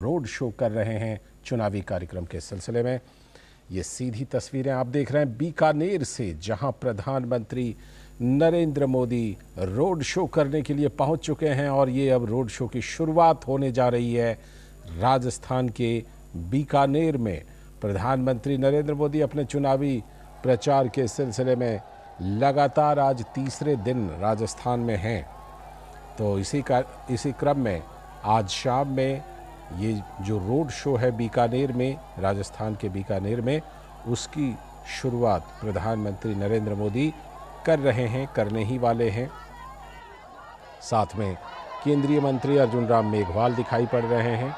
Road show कर रहे हैं चुनावी कार्यक्रम के सिलसिले में। ये सीधी तस्वीरें आप देख रहे हैं बीकानेर से, जहां प्रधानमंत्री नरेंद्र मोदी रोड शो करने के लिए पहुंच चुके हैं और ये अब रोड शो की शुरुआत होने जा रही है। राजस्थान के बीकानेर में प्रधानमंत्री नरेंद्र मोदी अपने चुनावी प्रचार के सिलसिले में लगातार आज तीसरे दिन राजस्थान में हैं। तो इसी क्रम में आज शाम में ये जो रोड शो है बीकानेर में, राजस्थान के बीकानेर में, उसकी शुरुआत प्रधानमंत्री नरेंद्र मोदी कर रहे हैं, करने ही वाले हैं। साथ में केंद्रीय मंत्री अर्जुन राम मेघवाल दिखाई पड़ रहे हैं।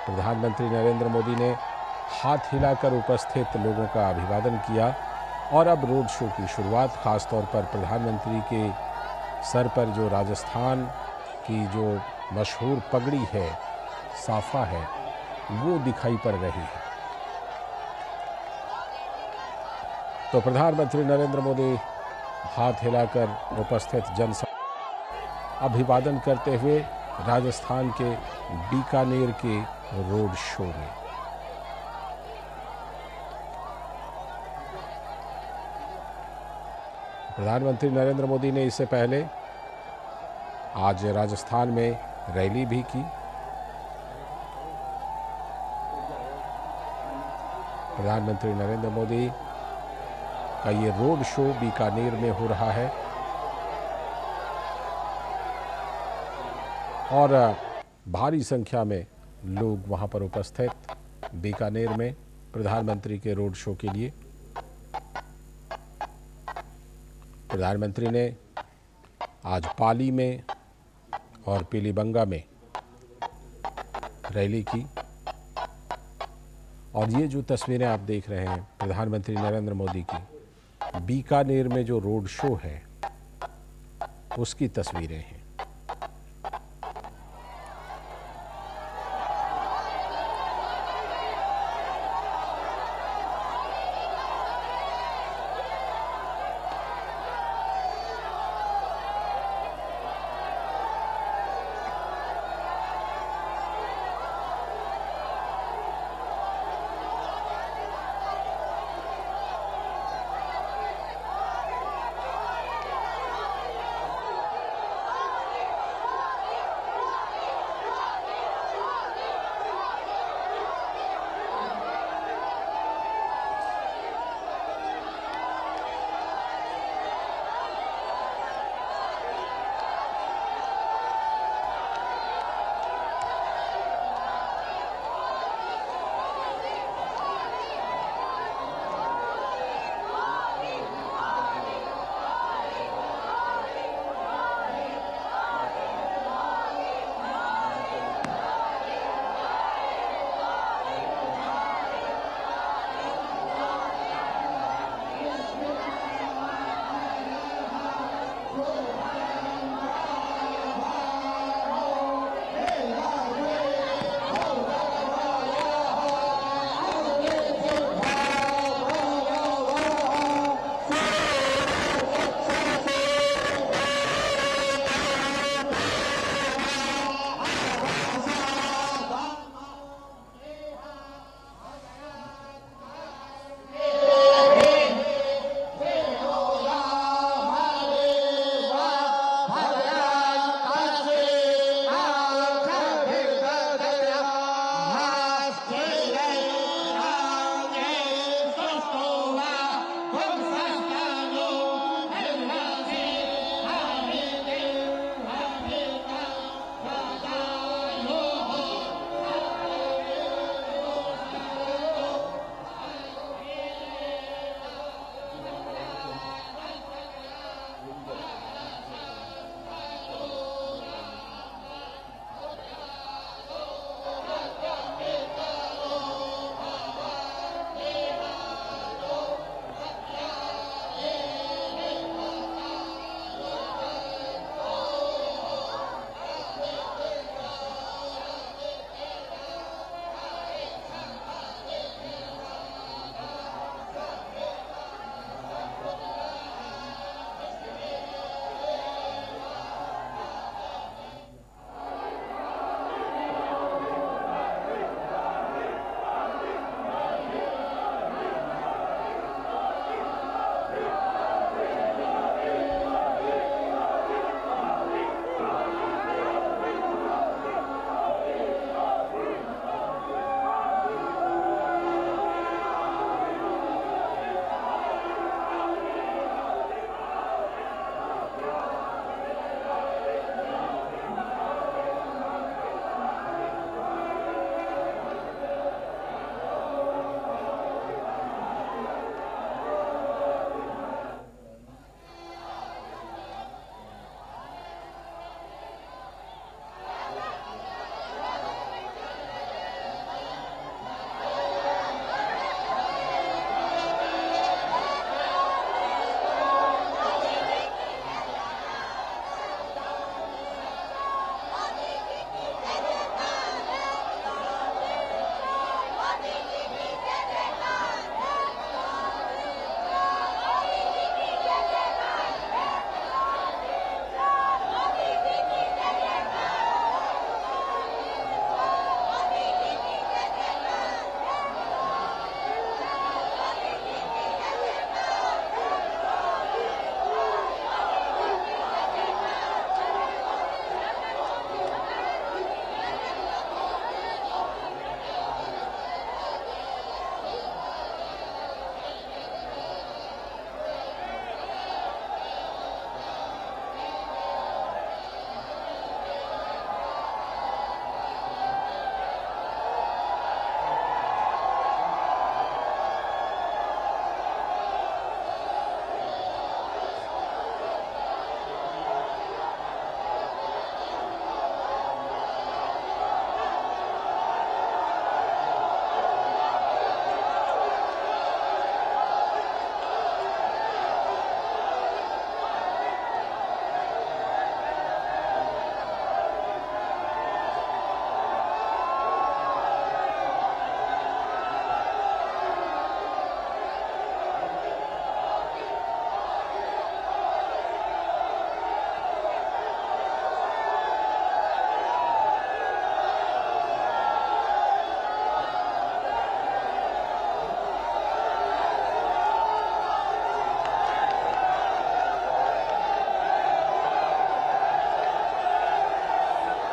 प्रधानमंत्री नरेंद्र मोदी ने हाथ हिलाकर उपस्थित लोगों का अभिवादन किया और अब रोड शो की शुरुआत, खासतौर पर प्रधानमंत्री के सर पर जो राजस्थान की जो मशहूर पगड़ी है, साफा है, वो दिखाई पड़ रही है। तो प्रधानमंत्री नरेंद्र मोदी हाथ हिलाकर उपस्थित जनसभा अभिवादन करते हुए राजस्थान के बीकानेर के रोड शो में। प्रधानमंत्री नरेंद्र मोदी ने इससे पहले आज राजस्थान में रैली भी की। प्रधानमंत्री नरेंद्र मोदी का ये रोड शो बीकानेर में हो रहा है और भारी संख्या में लोग वहां पर उपस्थित बीकानेर में प्रधानमंत्री के रोड शो के लिए। प्रधानमंत्री ने आज पाली में और पीलीबंगा में रैली की और ये जो तस्वीरें आप देख रहे हैं प्रधानमंत्री नरेंद्र मोदी की बीकानेर में जो रोड शो है उसकी तस्वीरें हैं।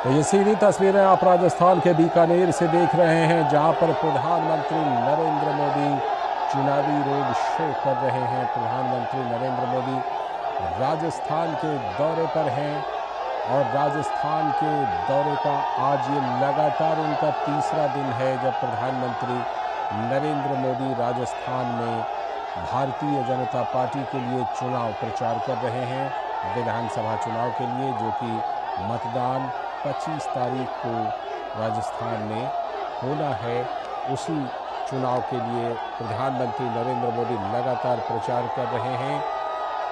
तो ये सीधी तस्वीरें आप राजस्थान के बीकानेर से देख रहे हैं, जहां पर प्रधानमंत्री नरेंद्र मोदी चुनावी रोड शो कर रहे हैं। प्रधानमंत्री नरेंद्र मोदी राजस्थान के दौरे पर हैं और राजस्थान के दौरे का आज ये लगातार उनका तीसरा दिन है जब प्रधानमंत्री नरेंद्र मोदी राजस्थान में भारतीय जनता पार्टी के लिए चुनाव प्रचार कर रहे हैं। विधानसभा चुनाव के लिए, जो कि मतदान 25 तारीख को राजस्थान में होना है, उसी चुनाव के लिए प्रधानमंत्री नरेंद्र मोदी लगातार प्रचार कर रहे हैं।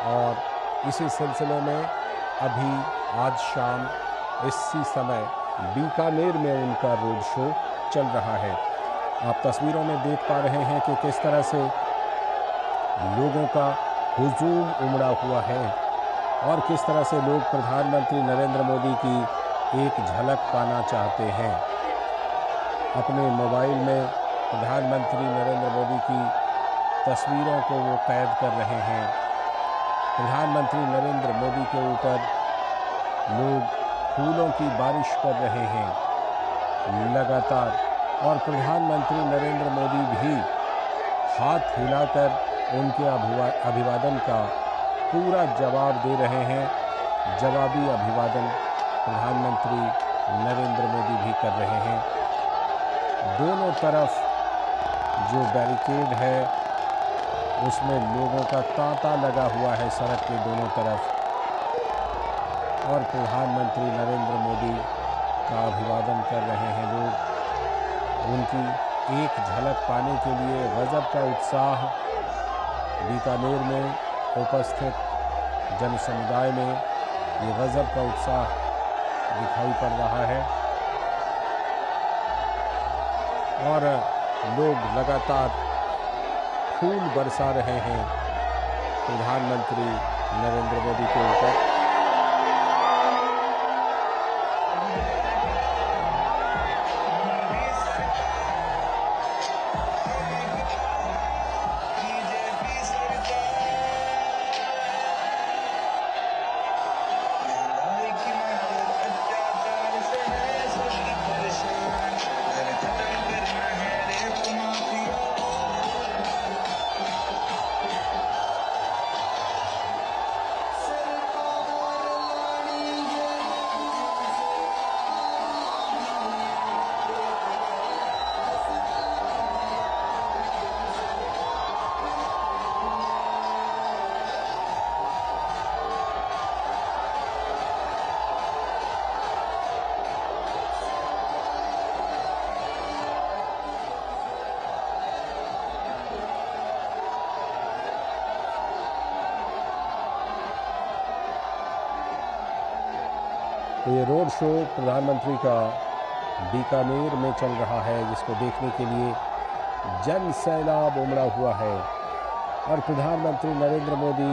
और इसी सिलसिले में अभी आज शाम इसी समय बीकानेर में उनका रोड शो चल रहा है। आप तस्वीरों में देख पा रहे हैं कि किस तरह से लोगों का हुजूम उमड़ा हुआ है और किस तरह से लोग प्रधानमंत्री नरेंद्र मोदी की एक झलक पाना चाहते हैं। अपने मोबाइल में प्रधानमंत्री नरेंद्र मोदी की तस्वीरों को वो कैद कर रहे हैं। प्रधानमंत्री नरेंद्र मोदी के ऊपर लोग फूलों की बारिश कर रहे हैं लगातार, और प्रधानमंत्री नरेंद्र मोदी भी हाथ हिलाकर उनके अभिवादन का पूरा जवाब दे रहे हैं। जवाबी अभिवादन प्रधानमंत्री नरेंद्र मोदी भी कर रहे हैं। दोनों तरफ जो बैरिकेड है उसमें लोगों का तांता लगा हुआ है सड़क के दोनों तरफ, और प्रधानमंत्री नरेंद्र मोदी का अभिवादन कर रहे हैं लोग। उनकी एक झलक पाने के लिए गजब का उत्साह बीकानेर में उपस्थित जन समुदाय में ये गजब का उत्साह दिखाई पड़ रहा है, और लोग लगातार फूल बरसा रहे हैं प्रधानमंत्री नरेंद्र मोदी के ऊपर। तो ये रोड शो प्रधानमंत्री का बीकानेर में चल रहा है, जिसको देखने के लिए जन सैलाब उमड़ा हुआ है। और प्रधानमंत्री नरेंद्र मोदी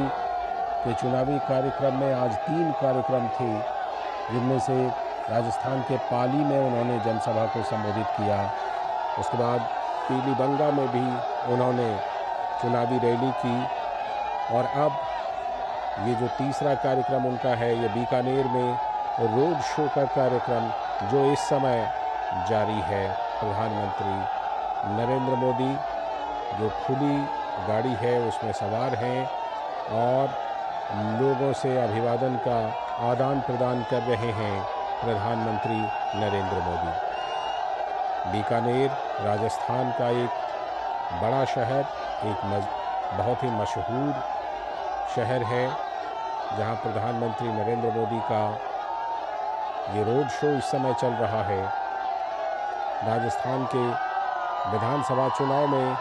के चुनावी कार्यक्रम में आज 3 कार्यक्रम थे, जिनमें से राजस्थान के पाली में उन्होंने जनसभा को संबोधित किया। उसके बाद पीलीबंगा में भी उन्होंने चुनावी रैली की, और अब ये जो तीसरा कार्यक्रम उनका है, ये बीकानेर में रोड शो का कार्यक्रम जो इस समय जारी है। प्रधानमंत्री नरेंद्र मोदी जो खुली गाड़ी है उसमें सवार हैं और लोगों से अभिवादन का आदान प्रदान कर रहे हैं प्रधानमंत्री नरेंद्र मोदी। बीकानेर राजस्थान का एक बड़ा शहर, एक बहुत ही मशहूर शहर है, जहां प्रधानमंत्री नरेंद्र मोदी का ये रोड शो इस समय चल रहा है। राजस्थान के विधानसभा चुनाव में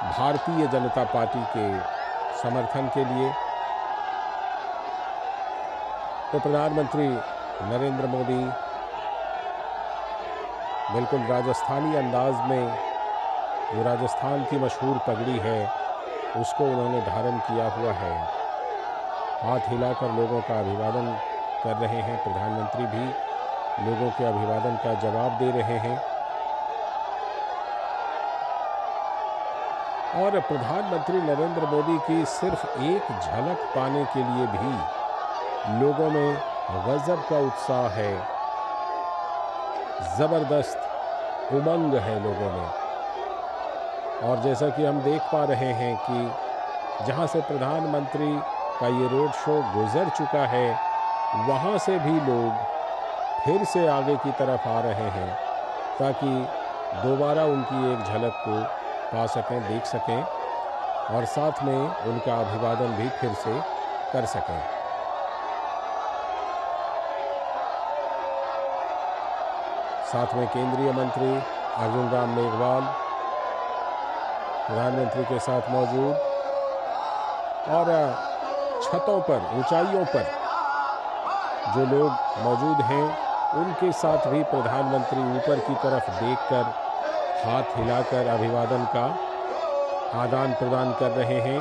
भारतीय जनता पार्टी के समर्थन के लिए तो प्रधानमंत्री नरेंद्र मोदी बिल्कुल राजस्थानी अंदाज में जो राजस्थान की मशहूर पगड़ी है उसको उन्होंने धारण किया हुआ है। हाथ हिलाकर लोगों का अभिवादन कर रहे हैं। प्रधानमंत्री भी लोगों के अभिवादन का जवाब दे रहे हैं। और प्रधानमंत्री नरेंद्र मोदी की सिर्फ एक झलक पाने के लिए भी लोगों में गजब का उत्साह है। ज़बरदस्त उमंग है लोगों में। और जैसा कि हम देख पा रहे हैं कि जहां से प्रधानमंत्री का ये रोड शो गुजर चुका है, वहां से भी लोग फिर से आगे की तरफ आ रहे हैं ताकि दोबारा उनकी एक झलक को पा सकें, देख सकें और साथ में उनका अभिवादन भी फिर से कर सकें। साथ में केंद्रीय मंत्री अर्जुन राम मेघवाल प्रधानमंत्री के साथ मौजूद और छतों पर, ऊंचाइयों पर जो लोग मौजूद हैं उनके साथ भी प्रधानमंत्री ऊपर की तरफ देखकर हाथ हिलाकर अभिवादन का आदान प्रदान कर रहे हैं।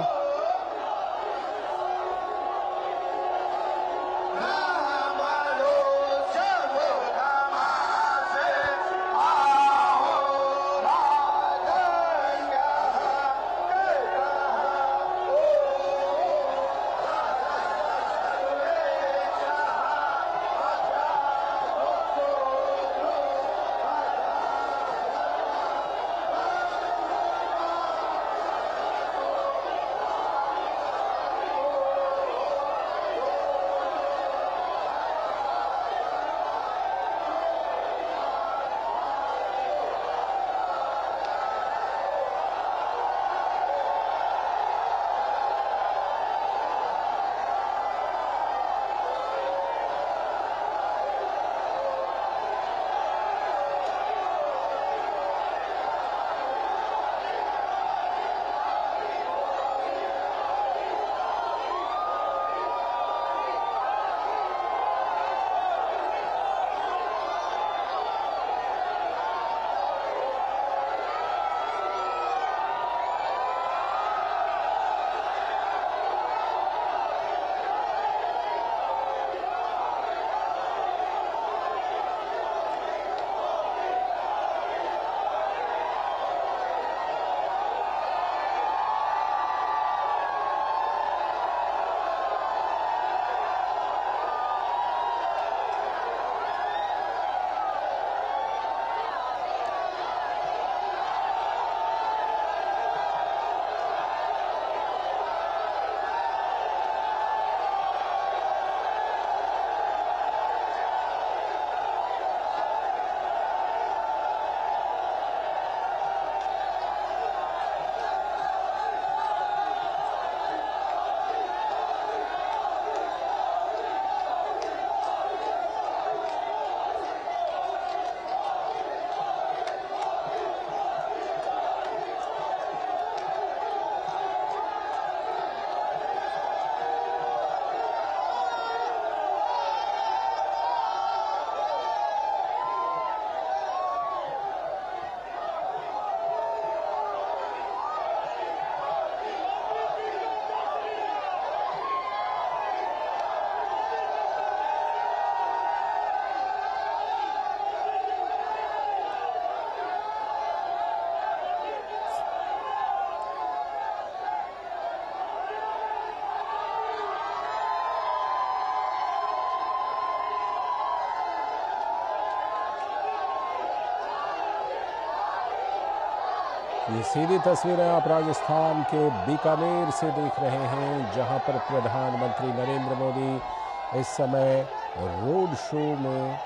ये सीधी तस्वीरें आप राजस्थान के बीकानेर से देख रहे हैं, जहां पर प्रधानमंत्री नरेंद्र मोदी इस समय रोड शो में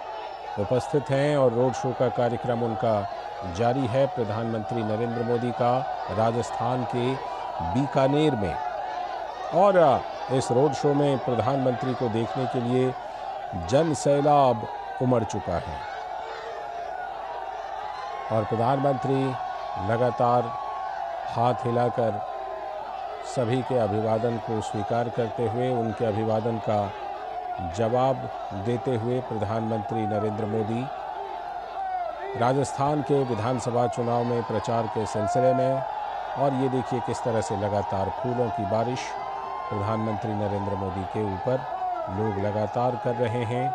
उपस्थित हैं और रोड शो का कार्यक्रम उनका जारी है। प्रधानमंत्री नरेंद्र मोदी का राजस्थान के बीकानेर में, और इस रोड शो में प्रधानमंत्री को देखने के लिए जन सैलाब उमड़ चुका है और प्रधानमंत्री लगातार हाथ हिलाकर सभी के अभिवादन को स्वीकार करते हुए, उनके अभिवादन का जवाब देते हुए प्रधानमंत्री नरेंद्र मोदी राजस्थान के विधानसभा चुनाव में प्रचार के सिलसिले में, और ये देखिए किस तरह से लगातार फूलों की बारिश प्रधानमंत्री नरेंद्र मोदी के ऊपर लोग लगातार कर रहे हैं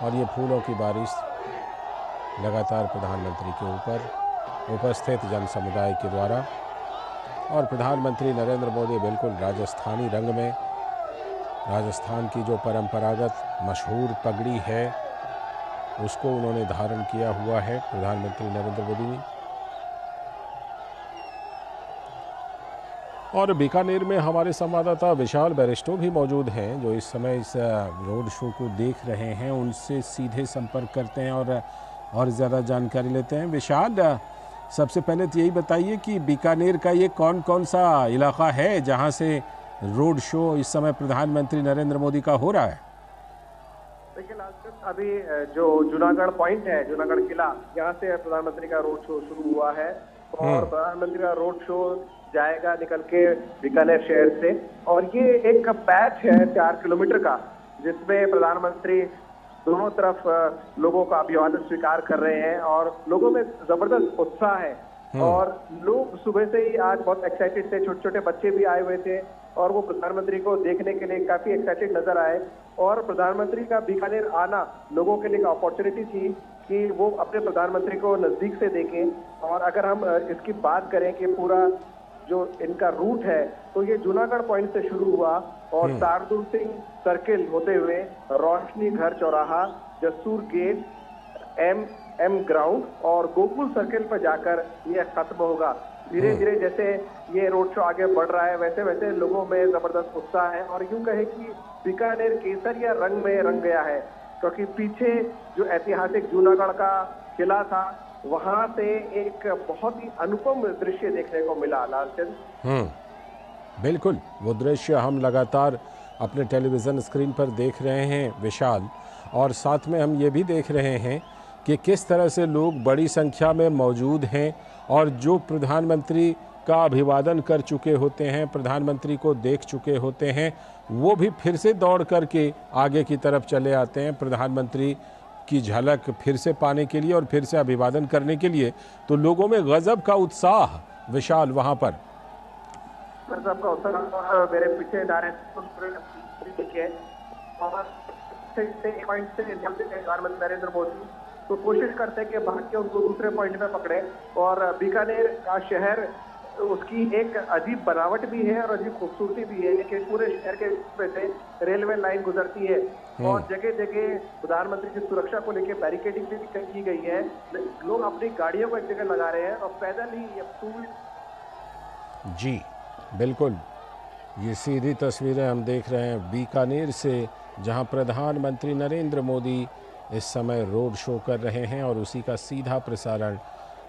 और ये फूलों की बारिश लगातार प्रधानमंत्री के ऊपर उपस्थित जन समुदाय के द्वारा, और प्रधानमंत्री नरेंद्र मोदी बिल्कुल राजस्थानी रंग में, राजस्थान की जो परंपरागत मशहूर पगड़ी है उसको उन्होंने धारण किया हुआ है प्रधानमंत्री नरेंद्र मोदी ने। और बीकानेर में हमारे संवाददाता विशाल बैरिस्टो भी मौजूद हैं जो इस समय इस रोड शो को देख रहे हैं। उनसे सीधे संपर्क करते हैं और ज़्यादा जानकारी लेते हैं। विशाल, सबसे पहले तो यही बताइए कि बीकानेर का ये कौन कौन सा इलाका है जहां से रोड शो इस समय प्रधानमंत्री नरेंद्र मोदी का हो रहा है? देखिए लालचंद, अभी जो जूनागढ़ पॉइंट है, जूनागढ़ किला, यहाँ से प्रधानमंत्री का रोड शो शुरू हुआ है और प्रधानमंत्री का रोड शो जाएगा निकल के बीकानेर शहर से। और ये एक पैच है 4 किलोमीटर का, जिसमें प्रधानमंत्री दोनों तरफ लोगों का अभिवादन स्वीकार कर रहे हैं और लोगों में जबरदस्त उत्साह है। और लोग सुबह से ही आज बहुत एक्साइटेड थे, छोटे छोटे बच्चे भी आए हुए थे और वो प्रधानमंत्री को देखने के लिए काफी एक्साइटेड नजर आए। और प्रधानमंत्री का बीकानेर आना लोगों के लिए एक अपॉर्चुनिटी थी कि वो अपने प्रधानमंत्री को नजदीक से देखें। और अगर हम इसकी बात करें कि पूरा जो इनका रूट है, तो ये जूनागढ़ पॉइंट से शुरू हुआ और शार्दुल सिंह सर्किल होते हुए रोशनी घर चौराहा, जसूर गेट, एम ग्राउंड और गोकुल सर्किल पर जाकर ये खत्म होगा। धीरे धीरे जैसे ये रोड शो आगे बढ़ रहा है, वैसे वैसे लोगों में जबरदस्त उत्साह है और यूं कहे कि बीकानेर केसरिया रंग में रंग गया है, क्योंकि पीछे जो ऐतिहासिक जूनागढ़ का किला था, वहां से एक बहुत ही अनुपम दृश्य देखने को मिला। लालचंद, बिल्कुल, वो दृश्य हम लगातार अपने टेलीविज़न स्क्रीन पर देख रहे हैं विशाल, और साथ में हम ये भी देख रहे हैं कि किस तरह से लोग बड़ी संख्या में मौजूद हैं और जो प्रधानमंत्री का अभिवादन कर चुके होते हैं, प्रधानमंत्री को देख चुके होते हैं, वो भी फिर से दौड़ करके आगे की तरफ चले आते हैं प्रधानमंत्री की झलक फिर से पाने के लिए और फिर से अभिवादन करने के लिए। तो लोगों में गजब का उत्साह विशाल वहाँ पर। गजब का उत्साह मेरे पीछे प्रधानमंत्री नरेंद्र मोदी तो कोशिश करते हैं कि भाग के उनको दूसरे पॉइंट पे पकड़े। और बीकानेर का शहर, उसकी एक अजीब बनावट भी है और अजीब खूबसूरती भी है कि पूरे शहर के में से रेलवे लाइन गुजरती है और जगह जगह प्रधानमंत्री की सुरक्षा को लेकर बैरिकेडिंग भी की गई है। लोग अपनी गाड़ियों को एक जगह लगा रहे हैं और पैदल ही जी बिल्कुल, ये सीधी तस्वीरें हम देख रहे हैं बीकानेर से, जहां प्रधानमंत्री नरेंद्र मोदी इस समय रोड शो कर रहे हैं और उसी का सीधा प्रसारण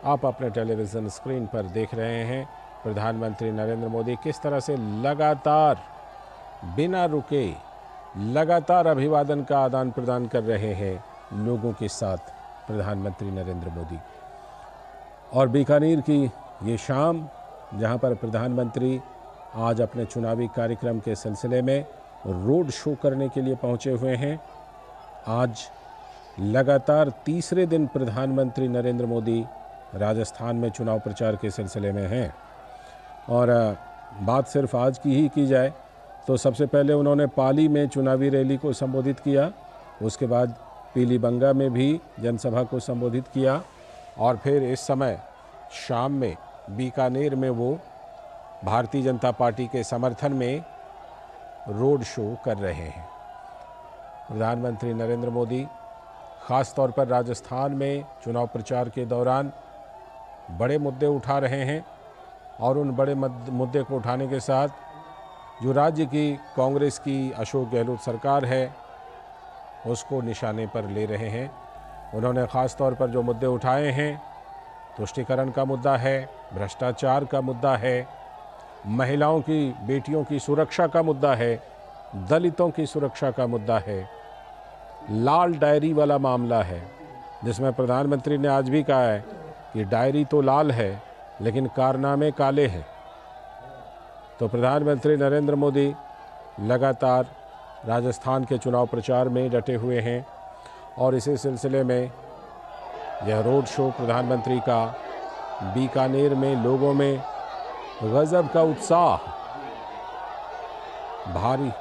आप अपने टेलीविज़न स्क्रीन पर देख रहे हैं। प्रधानमंत्री नरेंद्र मोदी किस तरह से लगातार बिना रुके लगातार अभिवादन का आदान प्रदान कर रहे हैं लोगों के साथ प्रधानमंत्री नरेंद्र मोदी। और बीकानेर की ये शाम, जहां पर प्रधानमंत्री आज अपने चुनावी कार्यक्रम के सिलसिले में रोड शो करने के लिए पहुंचे हुए हैं। आज लगातार तीसरे दिन प्रधानमंत्री नरेंद्र मोदी राजस्थान में चुनाव प्रचार के सिलसिले में हैं। और बात सिर्फ आज की ही की जाए तो सबसे पहले उन्होंने पाली में चुनावी रैली को संबोधित किया, उसके बाद पीलीबंगा में भी जनसभा को संबोधित किया और फिर इस समय शाम में बीकानेर में वो भारतीय जनता पार्टी के समर्थन में रोड शो कर रहे हैं। प्रधानमंत्री नरेंद्र मोदी ख़ास तौर पर राजस्थान में चुनाव प्रचार के दौरान बड़े मुद्दे उठा रहे हैं और उन बड़े मुद्दे को उठाने के साथ जो राज्य की कांग्रेस की अशोक गहलोत सरकार है उसको निशाने पर ले रहे हैं। उन्होंने ख़ास तौर पर जो मुद्दे उठाए हैं, तुष्टीकरण का मुद्दा है, भ्रष्टाचार का मुद्दा है, महिलाओं की, बेटियों की सुरक्षा का मुद्दा है, दलितों की सुरक्षा का मुद्दा है, लाल डायरी वाला मामला है, जिसमें प्रधानमंत्री ने आज भी कहा है कि डायरी तो लाल है लेकिन कारनामे काले हैं। तो प्रधानमंत्री नरेंद्र मोदी लगातार राजस्थान के चुनाव प्रचार में डटे हुए हैं और इसी सिलसिले में यह रोड शो प्रधानमंत्री का बीकानेर में लोगों में गजब का उत्साह भारी।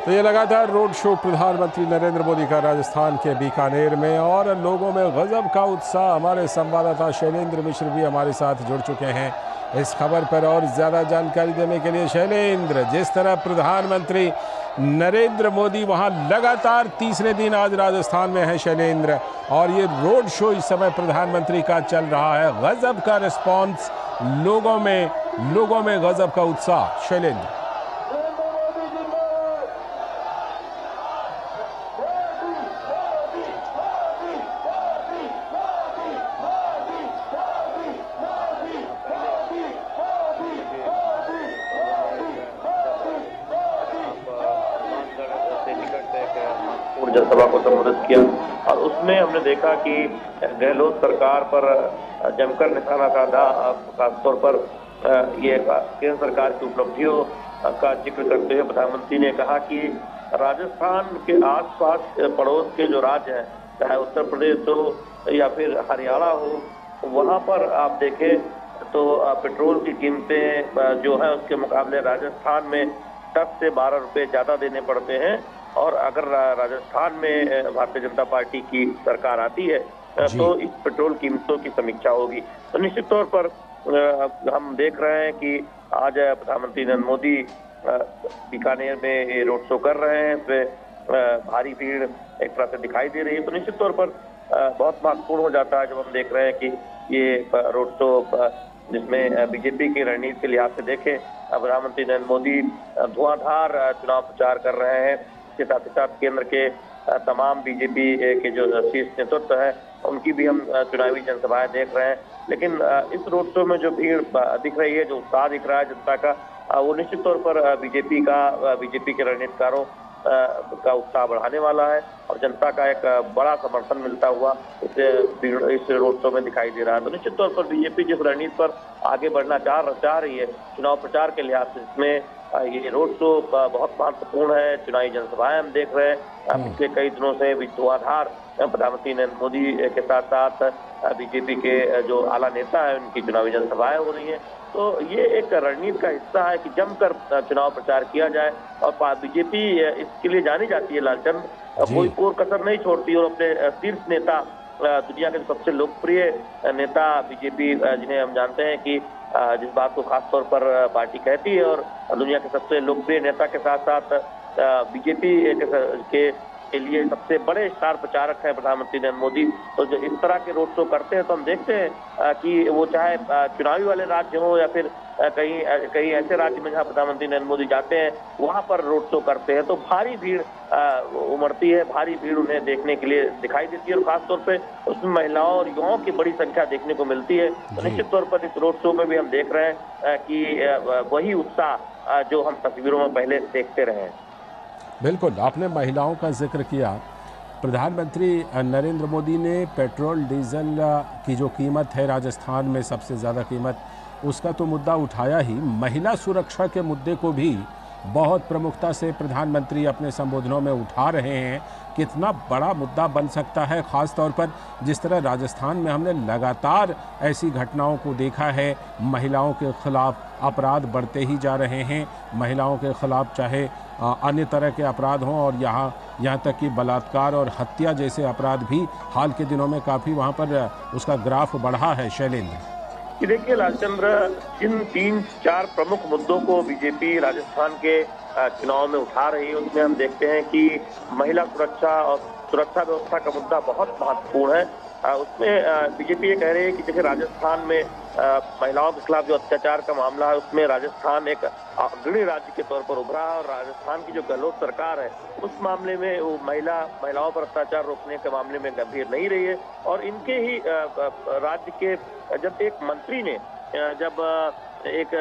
तो ये लगातार रोड शो प्रधानमंत्री नरेंद्र मोदी का राजस्थान के बीकानेर में, और लोगों में गजब का उत्साह। हमारे संवाददाता शैलेंद्र मिश्र भी हमारे साथ जुड़ चुके हैं इस खबर पर और ज़्यादा जानकारी देने के लिए। शैलेंद्र, जिस तरह प्रधानमंत्री नरेंद्र मोदी वहां लगातार तीसरे दिन आज राजस्थान में है शैलेंद्र, और ये रोड शो इस समय प्रधानमंत्री का चल रहा है, गजब का रिस्पांस लोगों में गजब का उत्साह। शैलेंद्र। जनसभा को संबोधित किया और उसमें हमने देखा कि गहलोत सरकार पर जमकर निशाना साधा। खासतौर पर ये केंद्र सरकार की उपलब्धियों का जिक्र करते हुए प्रधानमंत्री ने कहा कि राजस्थान के आसपास पड़ोस के जो राज्य हैं, चाहे उत्तर प्रदेश हो या फिर हरियाणा हो, वहां पर आप देखें तो पेट्रोल की कीमतें जो है उसके मुकाबले राजस्थान में 10 से 12 रुपए ज्यादा देने पड़ते हैं। और अगर राजस्थान में भारतीय जनता पार्टी की सरकार आती है तो इस पेट्रोल कीमतों की समीक्षा होगी। तो निश्चित तौर पर हम देख रहे हैं कि आज प्रधानमंत्री नरेंद्र मोदी बीकानेर में रोड शो कर रहे हैं, इसमें भारी भीड़ एक तरह से दिखाई दे रही है। तो निश्चित तौर पर बहुत महत्वपूर्ण हो जाता है जब हम देख रहे हैं कि ये रोड शो जिसमें बीजेपी की रणनीति के लिहाज से देखें, प्रधानमंत्री नरेंद्र मोदी धुआंधार चुनाव प्रचार कर रहे हैं। इसके साथ ही साथ केंद्र के तमाम बीजेपी के जो शीर्ष नेतृत्व है उनकी भी हम चुनावी जनसभाएं देख रहे हैं। लेकिन इस रोड शो में जो भीड़ दिख रही है, जो उत्साह दिख रहा है जनता का, वो निश्चित तौर पर बीजेपी के रणनीतिकारों का उत्साह बढ़ाने वाला है और जनता का एक बड़ा समर्थन मिलता हुआ इस रोड शो में दिखाई दे रहा है। तो निश्चित तौर पर बीजेपी जिस रणनीति पर आगे बढ़ना चाह रही है चुनाव प्रचार के लिहाज से, इसमें ये रोड शो बहुत महत्वपूर्ण है। चुनावी जनसभाएं हम देख रहे हैं पिछले कई दिनों से धुआंधार प्रधानमंत्री नरेंद्र मोदी के साथ साथ बीजेपी के जो आला नेता है उनकी चुनावी जनसभाएं हो रही हैं। तो ये एक रणनीति का हिस्सा है कि जमकर चुनाव प्रचार किया जाए और बीजेपी इसके लिए जानी जाती है लालचंद, कोई कोर कसर नहीं छोड़ती और अपने शीर्ष नेता, दुनिया के सबसे लोकप्रिय नेता बीजेपी जिन्हें हम जानते हैं कि जिस बात को खासतौर पर पार्टी कहती है, और दुनिया के सबसे लोकप्रिय नेता के साथ साथ बीजेपी के लिए सबसे बड़े स्टार प्रचारक हैं प्रधानमंत्री नरेंद्र मोदी। तो जो इस तरह के रोड शो करते हैं तो हम देखते हैं कि वो चाहे चुनावी वाले राज्य हो या फिर कहीं ऐसे राज्य में जहां प्रधानमंत्री नरेंद्र मोदी जाते हैं वहां पर रोड शो करते हैं तो भारी भीड़ उमड़ती है, भारी भीड़ उन्हें देखने के लिए दिखाई देती है और खासतौर पे उसमें महिलाओं और युवाओं की बड़ी संख्या देखने को मिलती है। तो निश्चित तौर पर इस रोड शो में भी हम देख रहे हैं कि वही उत्साह जो हम तस्वीरों में पहले देखते रहे हैं। बिल्कुल, आपने महिलाओं का जिक्र किया। प्रधानमंत्री नरेंद्र मोदी ने पेट्रोल डीजल की जो कीमत है राजस्थान में सबसे ज़्यादा कीमत, उसका तो मुद्दा उठाया ही, महिला सुरक्षा के मुद्दे को भी बहुत प्रमुखता से प्रधानमंत्री अपने संबोधनों में उठा रहे हैं। कितना बड़ा मुद्दा बन सकता है, ख़ास तौर पर जिस तरह राजस्थान में हमने लगातार ऐसी घटनाओं को देखा है, महिलाओं के खिलाफ अपराध बढ़ते ही जा रहे हैं। महिलाओं के खिलाफ चाहे अन्य तरह के अपराध हों और यहाँ तक कि बलात्कार और हत्या जैसे अपराध भी हाल के दिनों में काफ़ी वहाँ पर उसका ग्राफ बढ़ा है। शैलेंद्र, कि देखिए लालचंद्र, जिन 3-4 प्रमुख मुद्दों को बीजेपी राजस्थान के चुनाव में उठा रही है उसमें हम देखते हैं कि महिला सुरक्षा और सुरक्षा व्यवस्था का मुद्दा बहुत महत्वपूर्ण है। उसमें बीजेपी ये कह रही है कि जैसे राजस्थान में महिलाओं के खिलाफ जो अत्याचार का मामला है उसमें राजस्थान एक अग्रणी राज्य के तौर पर उभरा है और राजस्थान की जो गहलोत सरकार है उस मामले में वो महिलाओं पर अत्याचार रोकने के मामले में गंभीर नहीं रही है। और इनके ही राज्य के जब एक मंत्री ने जब एक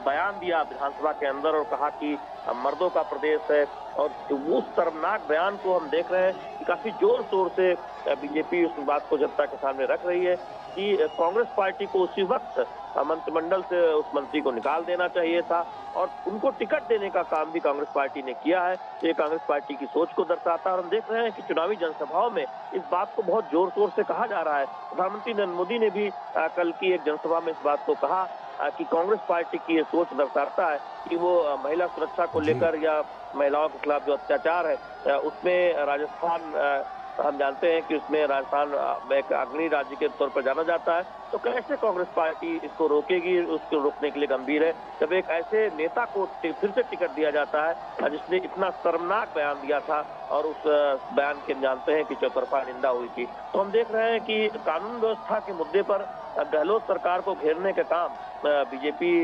बयान दिया विधानसभा के अंदर और कहा कि मर्दों का प्रदेश है, और उस शर्मनाक बयान को हम देख रहे हैं कि काफी जोर शोर से बीजेपी उस बात को जनता के सामने रख रही है कि कांग्रेस पार्टी को उसी वक्त मंत्रिमंडल से उस मंत्री को निकाल देना चाहिए था और उनको टिकट देने का काम भी कांग्रेस पार्टी ने किया है। तो ये कांग्रेस पार्टी की सोच को दर्शाता है और हम देख रहे हैं कि चुनावी जनसभाओं में इस बात को बहुत जोर शोर से कहा जा रहा है। प्रधानमंत्री नरेंद्र मोदी ने भी कल की एक जनसभा में इस बात को कहा कि कांग्रेस पार्टी की ये सोच दर्शाता है कि वो महिला सुरक्षा को लेकर या महिलाओं के खिलाफ जो अत्याचार है उसमें राजस्थान हम जानते हैं कि उसमें राजस्थान एक अग्रणी राज्य के तौर पर जाना जाता है। तो कैसे कांग्रेस पार्टी इसको रोकेगी, उसको रोकने के लिए गंभीर है जब एक ऐसे नेता को फिर से टिकट दिया जाता है जिसने इतना शर्मनाक बयान दिया था और उस बयान के जानते हैं कि चौतरफा निंदा हुई थी। तो हम देख रहे हैं कि कानून व्यवस्था के मुद्दे पर गहलोत सरकार को घेरने का काम बीजेपी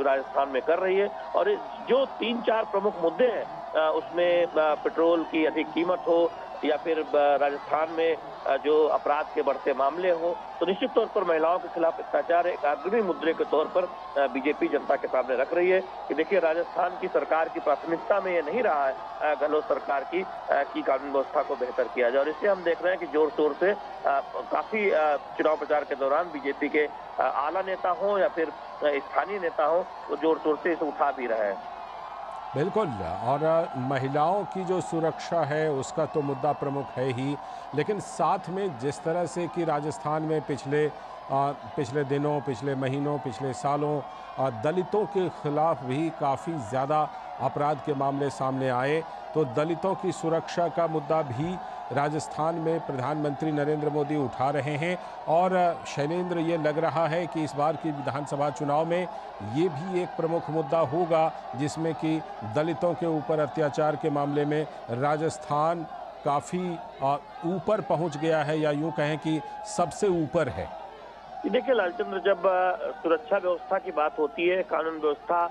राजस्थान में कर रही है और जो 3-4 प्रमुख मुद्दे हैं उसमें पेट्रोल की अधिक कीमत हो या फिर राजस्थान में जो अपराध के बढ़ते मामले हो, तो निश्चित तौर पर महिलाओं के खिलाफ अत्याचार एक अग्रणी मुद्दे के तौर पर बीजेपी जनता के सामने रख रही है कि देखिए राजस्थान की सरकार की प्राथमिकता में ये नहीं रहा है गहलोत सरकार की कानून व्यवस्था को बेहतर किया जाए। और इससे हम देख रहे हैं कि जोर शोर से काफी चुनाव प्रचार के दौरान बीजेपी के आला नेता हो या फिर स्थानीय नेता हो, वो जोर शोर से इसे उठा भी रहे हैं। बिल्कुल। और महिलाओं की जो सुरक्षा है उसका तो मुद्दा प्रमुख है ही, लेकिन साथ में जिस तरह से कि राजस्थान में पिछले दिनों, पिछले महीनों, पिछले सालों दलितों के खिलाफ भी काफ़ी ज़्यादा अपराध के मामले सामने आए, तो दलितों की सुरक्षा का मुद्दा भी राजस्थान में प्रधानमंत्री नरेंद्र मोदी उठा रहे हैं। और शैलेंद्र, ये लग रहा है कि इस बार की विधानसभा चुनाव में ये भी एक प्रमुख मुद्दा होगा जिसमें कि दलितों के ऊपर अत्याचार के मामले में राजस्थान काफ़ी ऊपर पहुंच गया है, या यूं कहें कि सबसे ऊपर है। देखिए लालचंद्र, जब सुरक्षा व्यवस्था की बात होती है, कानून व्यवस्था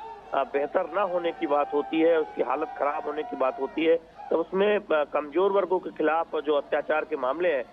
बेहतर ना होने की बात होती है, उसकी हालत खराब होने की बात होती है, तो उसमें कमजोर वर्गों के खिलाफ जो अत्याचार के मामले हैं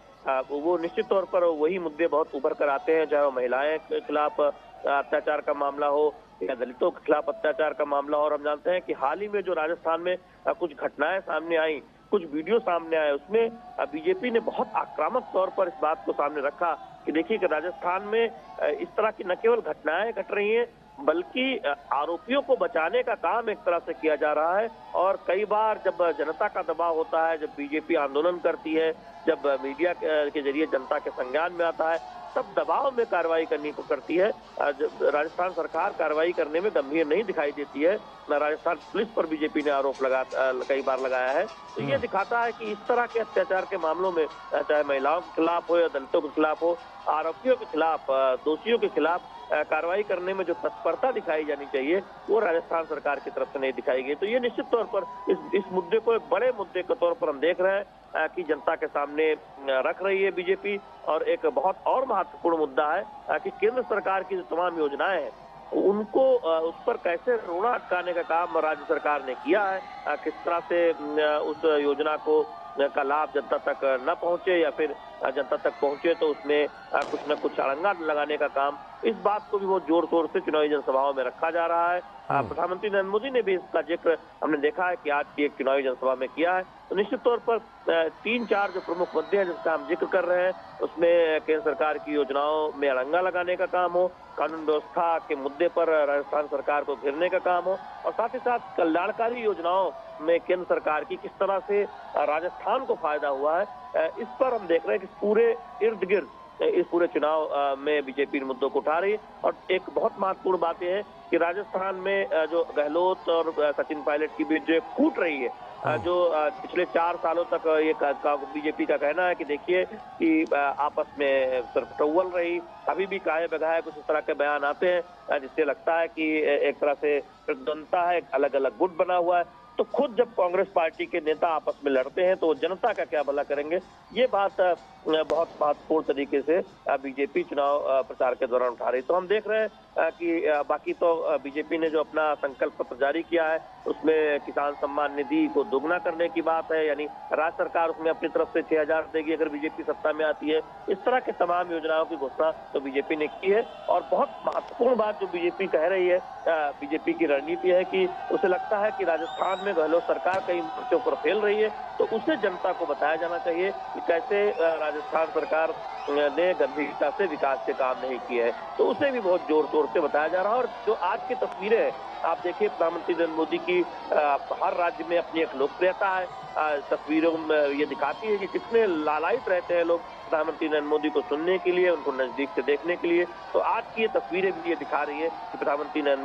वो निश्चित तौर पर वही मुद्दे बहुत उभर कर आते हैं, चाहे वो महिलाएं के खिलाफ अत्याचार का मामला हो या दलितों के खिलाफ अत्याचार का मामला हो। और हम जानते हैं कि हाल ही में जो राजस्थान में कुछ घटनाएं सामने आई, कुछ वीडियो सामने आए, उसमें बीजेपी ने बहुत आक्रामक तौर पर इस बात को सामने रखा कि देखिए कि राजस्थान में इस तरह की न केवल घटनाएं घट रही हैं बल्कि आरोपियों को बचाने का काम एक तरह से किया जा रहा है। और कई बार जब जनता का दबाव होता है, जब बीजेपी आंदोलन करती है, जब मीडिया के जरिए जनता के संज्ञान में आता है, तब दबाव में कार्रवाई करनी को करती है। राजस्थान सरकार कार्रवाई करने में गंभीर नहीं दिखाई देती है। राजस्थान पुलिस पर बीजेपी ने आरोप कई बार लगाया है। तो ये दिखाता है कि इस तरह के अत्याचार के मामलों में चाहे महिलाओं के खिलाफ हो या दलितों के खिलाफ हो, आरोपियों के खिलाफ, दोषियों के खिलाफ कार्रवाई करने में जो तत्परता दिखाई जानी चाहिए वो राजस्थान सरकार की तरफ से नहीं दिखाई गई। तो ये निश्चित तौर पर इस मुद्दे को एक बड़े मुद्दे के तौर पर हम देख रहे हैं कि जनता के सामने रख रही है बीजेपी। और एक बहुत और महत्वपूर्ण मुद्दा है कि केंद्र सरकार की जो तमाम योजनाएं हैं उनको उस पर कैसे रोड़ा अटकाने का काम राज्य सरकार ने किया है, किस तरह से उस योजना को का लाभ जनता तक न पहुंचे या फिर जनता तक पहुंचे तो उसमें कुछ न कुछ अड़ंगा लगाने का काम, इस बात को भी बहुत जोर शोर से चुनावी जनसभाओं में रखा जा रहा है। प्रधानमंत्री नरेंद्र मोदी ने भी इसका जिक्र हमने देखा है कि आज की एक चुनावी जनसभा में किया है। तो निश्चित तौर पर 3-4 जो प्रमुख मुद्दे हैं जिसका हम जिक्र कर रहे हैं उसमें केंद्र सरकार की योजनाओं में अड़ंगा लगाने का काम हो, कानून व्यवस्था के मुद्दे पर राजस्थान सरकार को घेरने का काम हो, और साथ ही साथ कल्याणकारी योजनाओं में केंद्र सरकार की किस तरह से राजस्थान को फायदा हुआ है, इस पर हम देख रहे हैं कि पूरे इर्द गिर्द इस पूरे चुनाव में बीजेपी इन मुद्दों को उठा रही है। और एक बहुत महत्वपूर्ण बात यह है कि राजस्थान में जो गहलोत और सचिन पायलट की बीच जो फूट रही है, जो पिछले 4 सालों तक ये बीजेपी का कहना है कि देखिए कि आपस में सिर्फ टौल रही, अभी भी काहे बगाहे कुछ इस तरह के बयान आते हैं जिससे लगता है कि एक तरह से प्रतिद्वंदता है, अलग अलग गुट बना हुआ है। तो खुद जब कांग्रेस पार्टी के नेता आपस में लड़ते हैं तो जनता का क्या भला करेंगे, ये बात बहुत महत्वपूर्ण तरीके से बीजेपी चुनाव प्रचार के दौरान उठा रही। तो हम देख रहे हैं कि बाकी तो बीजेपी ने जो अपना संकल्प पत्र जारी किया है उसमें किसान सम्मान निधि को दोगुना करने की बात है, यानी राज्य सरकार उसमें अपनी तरफ से 6,000 देगी अगर बीजेपी सत्ता में आती है। इस तरह के तमाम योजनाओं की घोषणा तो बीजेपी ने की है। और बहुत महत्वपूर्ण बात जो बीजेपी कह रही है, बीजेपी की रणनीति है कि उसे लगता है कि राजस्थान में गहलोत सरकार कई मोर्चों पर फेल रही है, तो उसे जनता को बताया जाना चाहिए कि कैसे राजस्थान सरकार ने गंभीरता से विकास के काम नहीं किए हैं। तो उसे भी बहुत जोर शोर से बताया जा रहा है। और जो आज की तस्वीरें हैं आप देखिए, प्रधानमंत्री नरेंद्र मोदी की हर राज्य में अपनी एक लोकप्रियता है, तस्वीरों में ये दिखाती है कि कितने लालायित रहते हैं लोग प्रधानमंत्री नरेंद्र मोदी को सुनने के लिए, उनको नजदीक से देखने के लिए। तो आज की ये तस्वीरें भी ये दिखा रही है कि प्रधानमंत्री नरेंद्र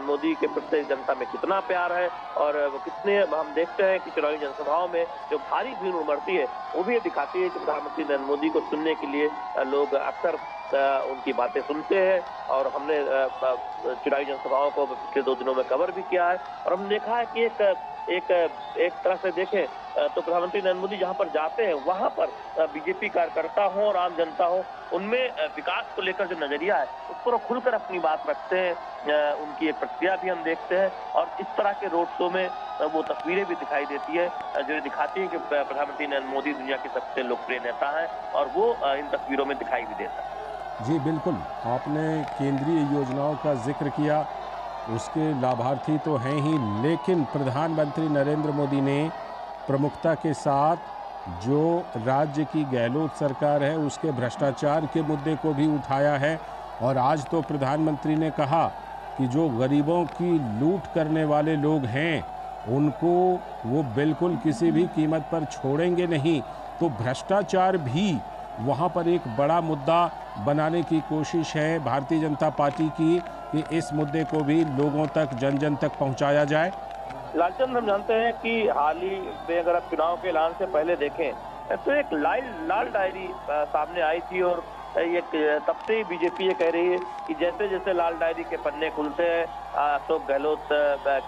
मोदी के प्रति जनता में कितना प्यार है, और वो कितने, हम देखते हैं कि चुनावी जनसभाओं में जो भारी भीड़ उमड़ती है वो भी ये दिखाती है कि प्रधानमंत्री नरेंद्र मोदी को सुनने के लिए लोग अक्सर उनकी बातें सुनते हैं। और हमने चुनावी जनसभाओं को पिछले 2 दिनों में कवर भी किया है, और हमने देखा है कि एक तरह से देखें तो प्रधानमंत्री नरेंद्र मोदी जहां पर जाते हैं वहां पर बीजेपी कार्यकर्ता हो और आम जनता हो, उनमें विकास को लेकर जो नजरिया है उस पर वो खुलकर अपनी बात रखते हैं। उनकी एक प्रक्रिया भी हम देखते हैं, और इस तरह के रोड शो में वो तस्वीरें भी दिखाई देती है जो दिखाती है कि प्रधानमंत्री नरेंद्र मोदी दुनिया के सबसे लोकप्रिय नेता है, और वो इन तस्वीरों में दिखाई भी देता है। जी बिल्कुल, आपने केंद्रीय योजनाओं का जिक्र किया, उसके लाभार्थी तो हैं ही, लेकिन प्रधानमंत्री नरेंद्र मोदी ने प्रमुखता के साथ जो राज्य की गहलोत सरकार है उसके भ्रष्टाचार के मुद्दे को भी उठाया है। और आज तो प्रधानमंत्री ने कहा कि जो गरीबों की लूट करने वाले लोग हैं उनको वो बिल्कुल किसी भी कीमत पर छोड़ेंगे नहीं। तो भ्रष्टाचार भी वहाँ पर एक बड़ा मुद्दा बनाने की कोशिश है भारतीय जनता पार्टी की कि इस मुद्दे को भी लोगों तक, जन जन तक पहुँचाया जाए। लालचंद, हम जानते हैं कि हाल ही में अगर आप चुनाव के ऐलान से पहले देखें तो एक लाल डायरी सामने आई थी, और ये तब से ही बीजेपी ये कह रही है कि जैसे जैसे लाल डायरी के पन्ने खुलते हैं अशोक गहलोत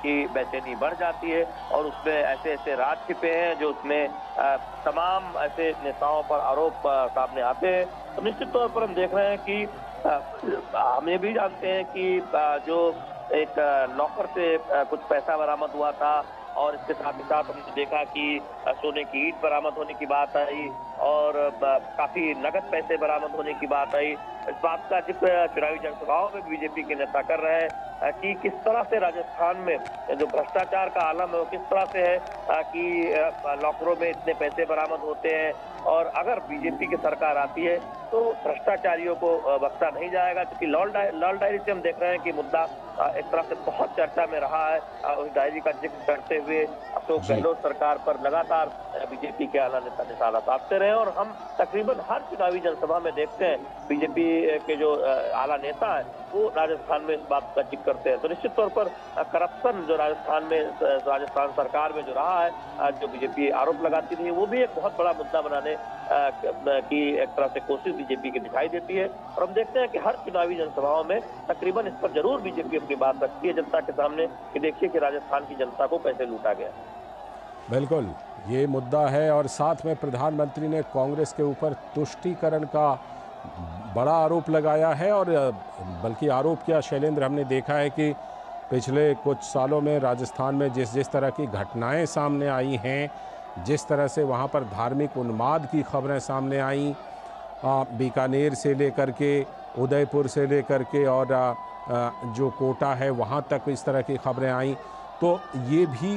की बेचैनी बढ़ जाती है, और उसमें ऐसे ऐसे राज छिपे हैं जो उसमें तमाम ऐसे नेताओं पर आरोप सामने आते हैं। तो निश्चित तौर पर हम देख रहे हैं कि हम ये भी जानते हैं कि जो एक लॉकर से कुछ पैसा बरामद हुआ था, और इसके साथ ही साथ हमने देखा कि सोने की ईंट बरामद होने की बात आई, और काफी नगद पैसे बरामद होने की बात आई। इस बात का जिक्र चुनावी जनसभाओं में बीजेपी के नेता कर रहे हैं कि किस तरह से राजस्थान में जो भ्रष्टाचार का आलम है वो किस तरह से है कि लॉकरों में इतने पैसे बरामद होते हैं, और अगर बीजेपी की सरकार आती है तो भ्रष्टाचारियों को बख्शा नहीं जाएगा। क्योंकि लाल डायरी से हम देख रहे हैं कि मुद्दा एक तरह से बहुत चर्चा में रहा है। उस डायरी का जिक्र करते हुए अशोक गहलोत सरकार पर लगातार बीजेपी के आला नेता निशाना साधते रहे, और हम तकरीबन हर चुनावी जनसभा में देखते हैं बीजेपी के जो आला नेता है वो राजस्थान में इस बात का जिक्र करते हैं। तो निश्चित तौर पर करप्शन जो राजस्थान सरकार में जो रहा है, जो बीजेपी आरोप लगाती थी, वो भी एक बहुत बड़ा मुद्दा बनाने की एक तरह से कोशिश बीजेपी की दिखाई देती है। और हम देखते हैं कि हर चुनावी जनसभाओं में तकरीबन इस पर जरूर बीजेपी अपनी बात रखती है जनता के सामने कि देखिए कि राजस्थान की जनता को कैसे लूटा गया। बिल्कुल, ये मुद्दा है। और साथ में प्रधानमंत्री ने कांग्रेस के ऊपर तुष्टीकरण का बड़ा आरोप लगाया है, और बल्कि आरोप क्या शैलेंद्र, हमने देखा है कि पिछले कुछ सालों में राजस्थान में जिस तरह की घटनाएं सामने आई हैं, जिस तरह से वहाँ पर धार्मिक उन्माद की खबरें सामने आईं, बीकानेर से लेकर के उदयपुर से लेकर के और जो कोटा है वहाँ तक इस तरह की खबरें आईं, तो ये भी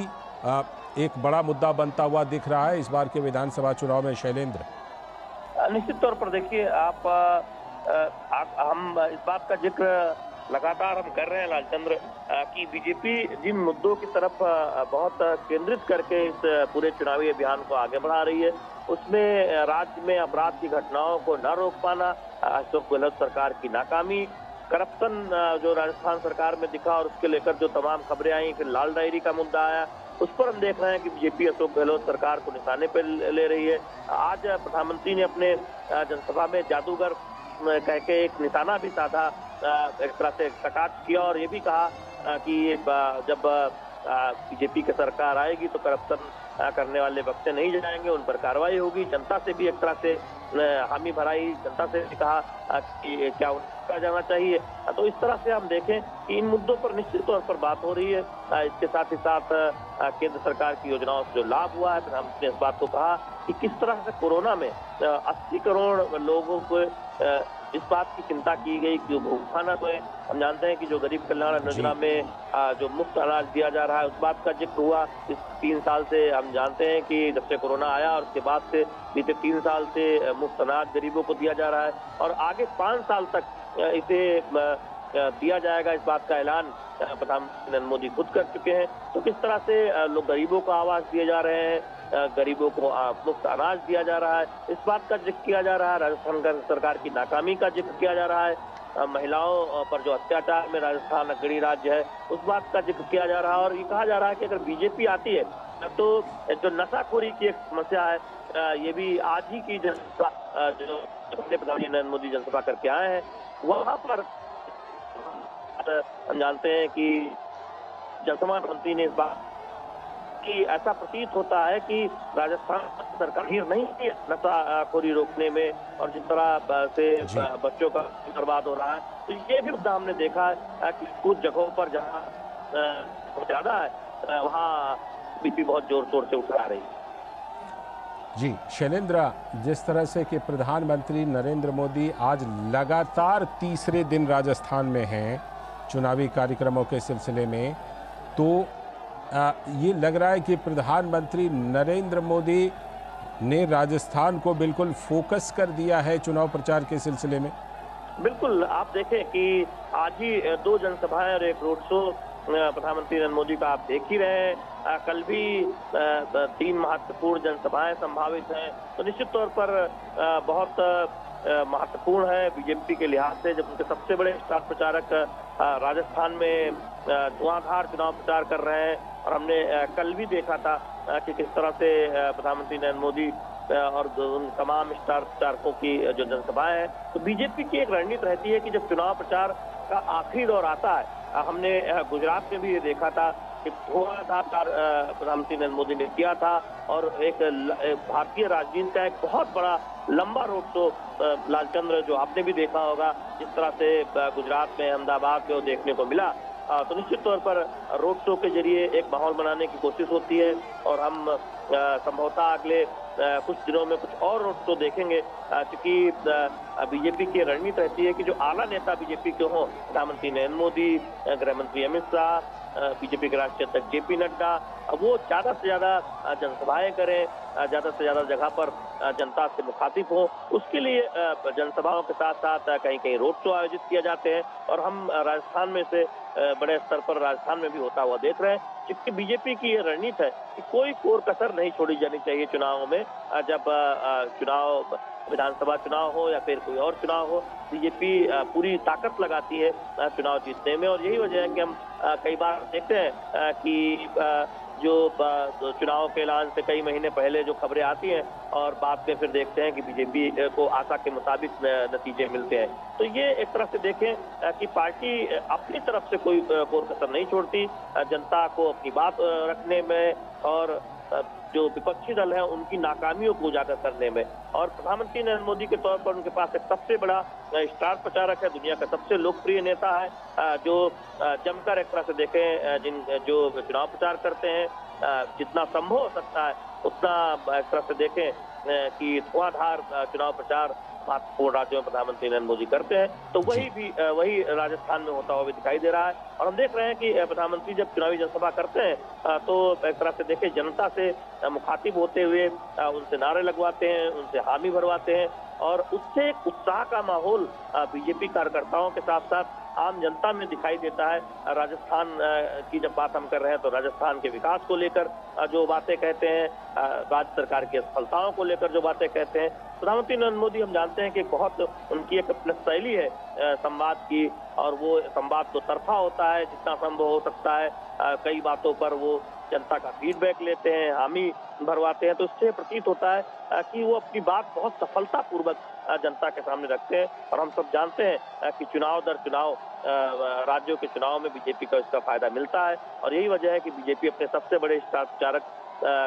एक बड़ा मुद्दा बनता हुआ दिख रहा है इस बार के विधानसभा चुनाव में शैलेंद्र। निश्चित तौर पर देखिए हम इस बात का जिक्र लगातार हम कर रहे हैं लालचंद्र कि बीजेपी जिन मुद्दों की तरफ बहुत केंद्रित करके इस पूरे चुनावी अभियान को आगे बढ़ा रही है, उसमें राज्य में अपराध की घटनाओं को न रोक पाना, अशोक गहलोत सरकार की नाकामी, करप्शन जो राजस्थान सरकार में दिखा और उसके लेकर जो तमाम खबरें आई, फिर लाल डायरी का मुद्दा आया, उस पर हम देख रहे हैं कि बीजेपी अशोक गहलोत सरकार को निशाने पर ले रही है। आज प्रधानमंत्री ने अपने जनसभा में जादूगर कह के एक निशाना भी साधा, एक तरह से कटाक्ष किया, और ये भी कहा कि जब बीजेपी की सरकार आएगी तो करप्शन करने वाले बख्शे नहीं जाएंगे, उन पर कार्रवाई होगी। जनता से भी एक तरह से हामी भराई, जनता से भी कहा कि क्या उनका जाना चाहिए। तो इस तरह से हम देखें कि इन मुद्दों पर निश्चित तौर पर बात हो रही है। इसके साथ ही साथ केंद्र सरकार की योजनाओं से जो लाभ हुआ है, प्रधानमंत्री ने इस बात को कहा कि किस तरह से कोरोना में 80 करोड़ लोगों को इस बात की चिंता की गई कि भूखा तो है। हम जानते हैं कि जो गरीब कल्याण योजना में जो मुफ्त अनाज दिया जा रहा है, उस बात का जिक्र हुआ। इस 3 साल से हम जानते हैं कि जब से कोरोना आया और उसके बाद से बीते 3 साल से मुफ्त अनाज गरीबों को दिया जा रहा है, और आगे 5 साल तक इसे दिया जाएगा, इस बात का ऐलान प्रधानमंत्री नरेंद्र मोदी खुद कर चुके हैं। तो किस तरह से लोग गरीबों को आवास दिए जा रहे हैं, गरीबों को मुफ्त अनाज दिया जा रहा है, इस बात का जिक्र किया जा रहा है। राजस्थान सरकार की नाकामी का जिक्र किया जा रहा है। महिलाओं पर जो अत्याचार में राजस्थान अग्रणी राज्य है, उस बात का जिक्र किया जा रहा है। और ये कहा जा रहा है कि अगर बीजेपी आती है तो जो नशाखोरी की एक समस्या है, ये भी आज ही की जनसभा जो प्रधानमंत्री नरेंद्र मोदी जनसभा करके आए हैं, वहां पर हम जानते हैं कि जलसंपदा मंत्री ने इस बात कि ऐसा प्रतीत होता है कि राजस्थान सरकार ढीर नहीं है नशाखोरी रोकने में, और जिस तरह से बच्चों का बर्बाद हो रहा है, तो ये भी मुद्दा हमने देखा है कि कुछ जगहों पर जहाँ ज्यादा है वहाँ बीपी बहुत जोर शोर से उठा रही है। जी शैलेंद्र, जिस तरह से कि प्रधानमंत्री नरेंद्र मोदी आज लगातार तीसरे दिन राजस्थान में हैं चुनावी कार्यक्रमों के सिलसिले में, तो ये लग रहा है कि प्रधानमंत्री नरेंद्र मोदी ने राजस्थान को बिल्कुल फोकस कर दिया है चुनाव प्रचार के सिलसिले में। बिल्कुल, आप देखें कि आज ही 2 जनसभाएं और 1 रोड शो प्रधानमंत्री नरेंद्र मोदी का आप देख ही रहे हैं। कल भी 3 महत्वपूर्ण जनसभाएं संभावित हैं, तो निश्चित तौर पर बहुत महत्वपूर्ण है बीजेपी के लिहाज से, जब उनके सबसे बड़े स्टार प्रचारक राजस्थान में धुआंधार चुनाव प्रचार कर रहे हैं। और हमने कल भी देखा था कि किस तरह से प्रधानमंत्री नरेंद्र मोदी और उन तमाम स्टार प्रचारकों की जो जनसभाएं हैं, तो बीजेपी की एक रणनीति रहती है कि जब चुनाव प्रचार का आखिरी दौर आता है, हमने गुजरात में भी ये देखा था कि धुआंधार प्रधानमंत्री नरेंद्र मोदी ने किया था, और एक भारतीय राजनीति का एक बहुत बड़ा लंबा रोड शो लालचंद्र जो आपने भी देखा होगा, जिस तरह से गुजरात में अहमदाबाद में वो देखने को मिला। तो निश्चित तौर पर रोड शो के जरिए एक माहौल बनाने की कोशिश होती है, और हम संभवतः अगले कुछ दिनों में कुछ और रोड शो देखेंगे, क्योंकि बीजेपी की रणनीति रहती है कि जो आला नेता बीजेपी के हों, प्रधानमंत्री नरेंद्र मोदी, गृह मंत्री अमित शाह, बीजेपी के राष्ट्रीय अध्यक्ष जेपी नड्डा, वो ज्यादा से ज्यादा जनसभाएं करें, ज्यादा से ज्यादा जगह पर जनता से मुखातिब हो। उसके लिए जनसभाओं के साथ साथ कहीं कहीं रोड शो आयोजित किए जाते हैं, और हम राजस्थान में से बड़े स्तर पर राजस्थान में भी होता हुआ देख रहे हैं, क्योंकि बीजेपी की ये रणनीति है कि कोई कोर कसर नहीं छोड़ी जानी चाहिए चुनावों में। जब चुनाव विधानसभा चुनाव हो या फिर कोई और चुनाव हो, बीजेपी पूरी ताकत लगाती है चुनाव जीतने में। और यही वजह है कि हम कई बार देखते हैं कि जो चुनाव के ऐलान से कई महीने पहले जो खबरें आती हैं, और बाद में फिर देखते हैं कि बीजेपी को आशा के मुताबिक नतीजे मिलते हैं। तो ये एक तरह से देखें कि पार्टी अपनी तरफ से कोई कोर कसर नहीं छोड़ती जनता को अपनी बात रखने में, और जो विपक्षी दल है उनकी नाकामियों को उजागर करने में। और प्रधानमंत्री नरेंद्र मोदी के तौर पर उनके पास एक सबसे बड़ा स्टार प्रचारक है, दुनिया का सबसे लोकप्रिय नेता है, जो जमकर एक तरह से देखें जो चुनाव प्रचार करते हैं, जितना संभव हो सकता है उतना एक तरह से देखें कि धुआंधार चुनाव प्रचार महत्वपूर्ण राज्यों में प्रधानमंत्री नरेंद्र मोदी करते हैं, तो वही राजस्थान में होता हुआ भी दिखाई दे रहा है। और हम देख रहे हैं कि प्रधानमंत्री जब चुनावी जनसभा करते हैं तो एक तरह से देखें जनता से मुखातिब होते हुए उनसे नारे लगवाते हैं, उनसे हामी भरवाते हैं, और उससे एक उत्साह का माहौल बीजेपी कार्यकर्ताओं के साथ साथ आम जनता में दिखाई देता है। राजस्थान की जब बात हम कर रहे हैं तो राजस्थान के विकास को लेकर जो बातें कहते हैं, राज्य सरकार की सफलताओं को लेकर जो बातें कहते हैं, प्रधानमंत्री नरेंद्र मोदी हम जानते हैं कि बहुत उनकी एक शैली है संवाद की, और वो संवाद दो तरफा होता है जितना संभव हो सकता है। कई बातों पर वो जनता का फीडबैक लेते हैं, हामी भरवाते हैं, तो इससे प्रतीत होता है कि वो अपनी बात बहुत सफलतापूर्वक जनता के सामने रखते हैं। और हम सब जानते हैं कि चुनाव दर चुनाव राज्यों के चुनाव में बीजेपी का इसका फायदा मिलता है, और यही वजह है कि बीजेपी अपने सबसे बड़े स्टार प्रचारक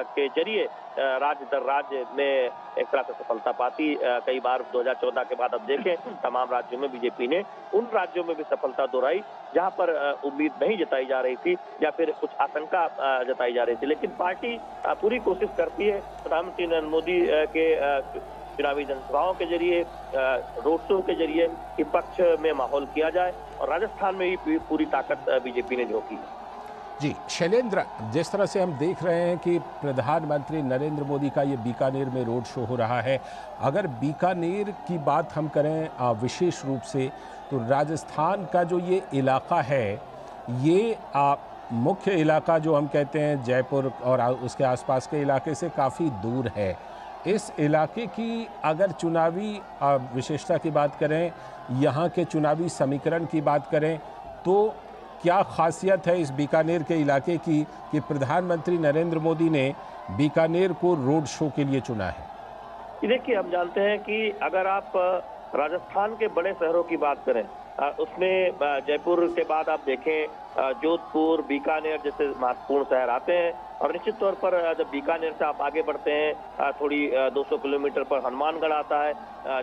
के जरिए राज्य दर राज्य में एक तरह से सफलता पाती। कई बार 2014 के बाद अब देखें तमाम राज्यों में बीजेपी ने उन राज्यों में भी सफलता दोहराई जहां पर उम्मीद नहीं जताई जा रही थी या फिर कुछ आशंका जताई जा रही थी, लेकिन पार्टी पूरी कोशिश करती है प्रधानमंत्री नरेंद्र मोदी के चुनावी जनसभाओं के जरिए, रोड शो के जरिए विपक्ष में माहौल किया जाए, और राजस्थान में ही पूरी ताकत बीजेपी ने झोंकी है। जी शैलेंद्र, जिस तरह से हम देख रहे हैं कि प्रधानमंत्री नरेंद्र मोदी का ये बीकानेर में रोड शो हो रहा है, अगर बीकानेर की बात हम करें विशेष रूप से, तो राजस्थान का जो ये इलाका है ये मुख्य इलाका जो हम कहते हैं जयपुर और उसके आसपास के इलाके से काफ़ी दूर है। इस इलाके की अगर चुनावी विशेषता की बात करें, यहाँ के चुनावी समीकरण की बात करें, तो क्या खासियत है इस बीकानेर के इलाके की कि प्रधानमंत्री नरेंद्र मोदी ने बीकानेर को रोड शो के लिए चुना है? देखिए, हम जानते हैं कि अगर आप राजस्थान के बड़े शहरों की बात करें, उसमें जयपुर के बाद आप देखें जोधपुर, बीकानेर जैसे महत्वपूर्ण शहर आते हैं। और निश्चित तौर पर जब बीकानेर से आप आगे बढ़ते हैं थोड़ी 200 किलोमीटर पर हनुमानगढ़ आता है,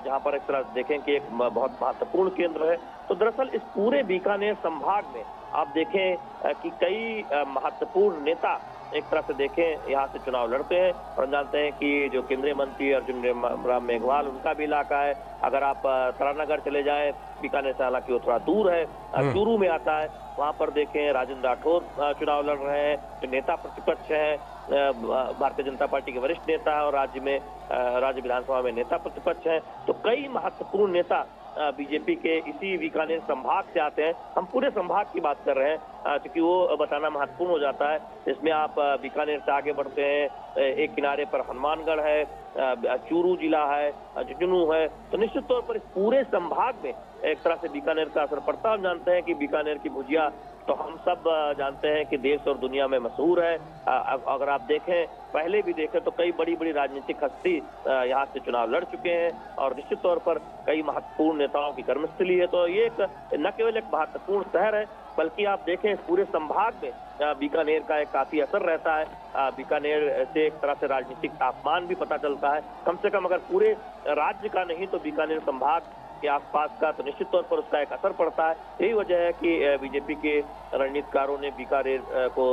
जहां पर एक तरह देखें कि एक बहुत महत्वपूर्ण केंद्र है। तो दरअसल इस पूरे बीकानेर संभाग में आप देखें कि कई महत्वपूर्ण नेता एक तरह से देखें यहाँ से चुनाव लड़ते हैं। और हम जानते हैं कि जो केंद्रीय मंत्री अर्जुन राम मेघवाल, उनका भी इलाका है। अगर आप तरानगर चले जाएं, बीकानेर से हालांकि वो थोड़ा दूर है, चूरू में आता है, वहां पर देखें राजेंद्र राठौर चुनाव लड़ रहे हैं, जो नेता प्रतिपक्ष हैं, भारतीय जनता पार्टी के वरिष्ठ नेता है और राज्य विधानसभा में नेता प्रतिपक्ष हैं। तो कई महत्वपूर्ण नेता बीजेपी के इसी बीकानेर संभाग से आते हैं। हम पूरे संभाग की बात कर रहे हैं क्योंकि वो बताना महत्वपूर्ण हो जाता है। इसमें आप बीकानेर से आगे बढ़ते हैं, एक किनारे पर हनुमानगढ़ है, चूरू जिला है, झुंझुनू है। तो निश्चित तौर पर इस पूरे संभाग में एक तरह से बीकानेर का असर पड़ता है। हम जानते हैं कि बीकानेर की भुजिया तो हम सब जानते हैं कि देश और दुनिया में मशहूर है। अगर आप देखें, पहले भी देखें तो कई बड़ी बड़ी राजनीतिक हस्ती यहाँ से चुनाव लड़ चुके हैं और निश्चित तौर पर कई महत्वपूर्ण नेताओं की कर्मस्थली है। तो ये न केवल एक महत्वपूर्ण शहर है, बल्कि आप देखें इस पूरे संभाग में बीकानेर का एक काफी असर रहता है। बीकानेर से एक तरह से राजनीतिक तापमान भी पता चलता है, कम से कम अगर पूरे राज्य का नहीं तो बीकानेर संभाग के आसपास का, तो निश्चित तौर पर उसका एक असर पड़ता है। यही वजह है कि बीजेपी के रणनीतिकारों ने बीकानेर को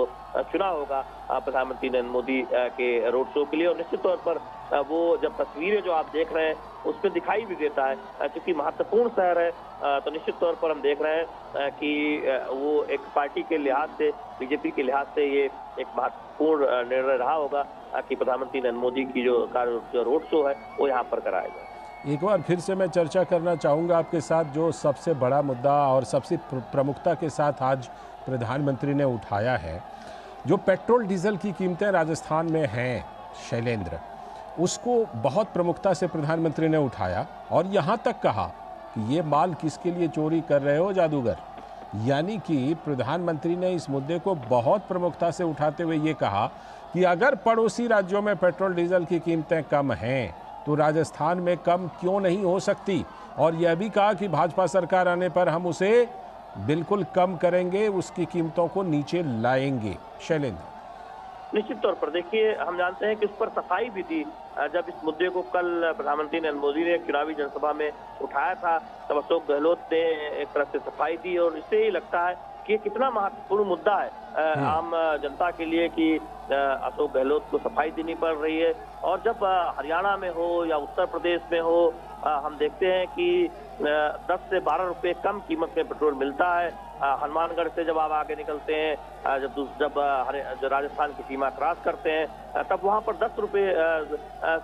चुना होगा प्रधानमंत्री नरेंद्र मोदी के रोड शो के लिए। और निश्चित तौर पर वो जब तस्वीरें जो आप देख रहे हैं उसमें दिखाई भी देता है, क्योंकि महत्वपूर्ण शहर है। तो निश्चित तौर पर हम देख रहे हैं कि वो एक पार्टी के लिहाज से, बीजेपी के लिहाज से ये एक महत्वपूर्ण निर्णय रहा होगा कि प्रधानमंत्री नरेंद्र मोदी की जो रोड शो है वो यहाँ पर कराया जाए। एक बार फिर से मैं चर्चा करना चाहूँगा आपके साथ, जो सबसे बड़ा मुद्दा और सबसे प्रमुखता के साथ आज प्रधानमंत्री ने उठाया है, जो पेट्रोल डीजल की कीमतें राजस्थान में हैं शैलेंद्र, उसको बहुत प्रमुखता से प्रधानमंत्री ने उठाया और यहाँ तक कहा कि ये माल किसके लिए चोरी कर रहे हो जादूगर। यानी कि प्रधानमंत्री ने इस मुद्दे को बहुत प्रमुखता से उठाते हुए ये कहा कि अगर पड़ोसी राज्यों में पेट्रोल डीजल की कीमतें कम हैं तो राजस्थान में कम क्यों नहीं हो सकती। और यह भी कहा कि भाजपा सरकार आने पर हम उसे बिल्कुल कम करेंगे, उसकी कीमतों को नीचे लाएंगे। शैलेंद्र, निश्चित तौर पर देखिए, हम जानते हैं कि उस पर सफाई भी थी जब इस मुद्दे को कल प्रधानमंत्री नरेंद्र मोदी ने चुनावी जनसभा में उठाया था, तब अशोक गहलोत ने एक तरह से सफाई दी। और इससे ही लगता है कि कितना महत्वपूर्ण मुद्दा है आम जनता के लिए कि अशोक गहलोत को सफाई देनी पड़ रही है। और जब हरियाणा में हो या उत्तर प्रदेश में हो, हम देखते हैं कि 10 से 12 रुपए कम कीमत में पेट्रोल मिलता है। हनुमानगढ़ से जब आप आगे निकलते हैं, जब राजस्थान की सीमा क्रॉस करते हैं, तब वहां पर 10 रुपए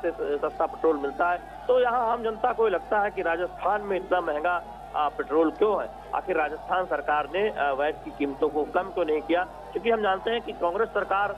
से सस्ता पेट्रोल मिलता है। तो यहाँ आम जनता को लगता है कि राजस्थान में इतना महंगा पेट्रोल क्यों है। आखिर राजस्थान सरकार ने वैट की कीमतों को कम क्यों नहीं किया, क्योंकि हम जानते हैं कि कांग्रेस सरकार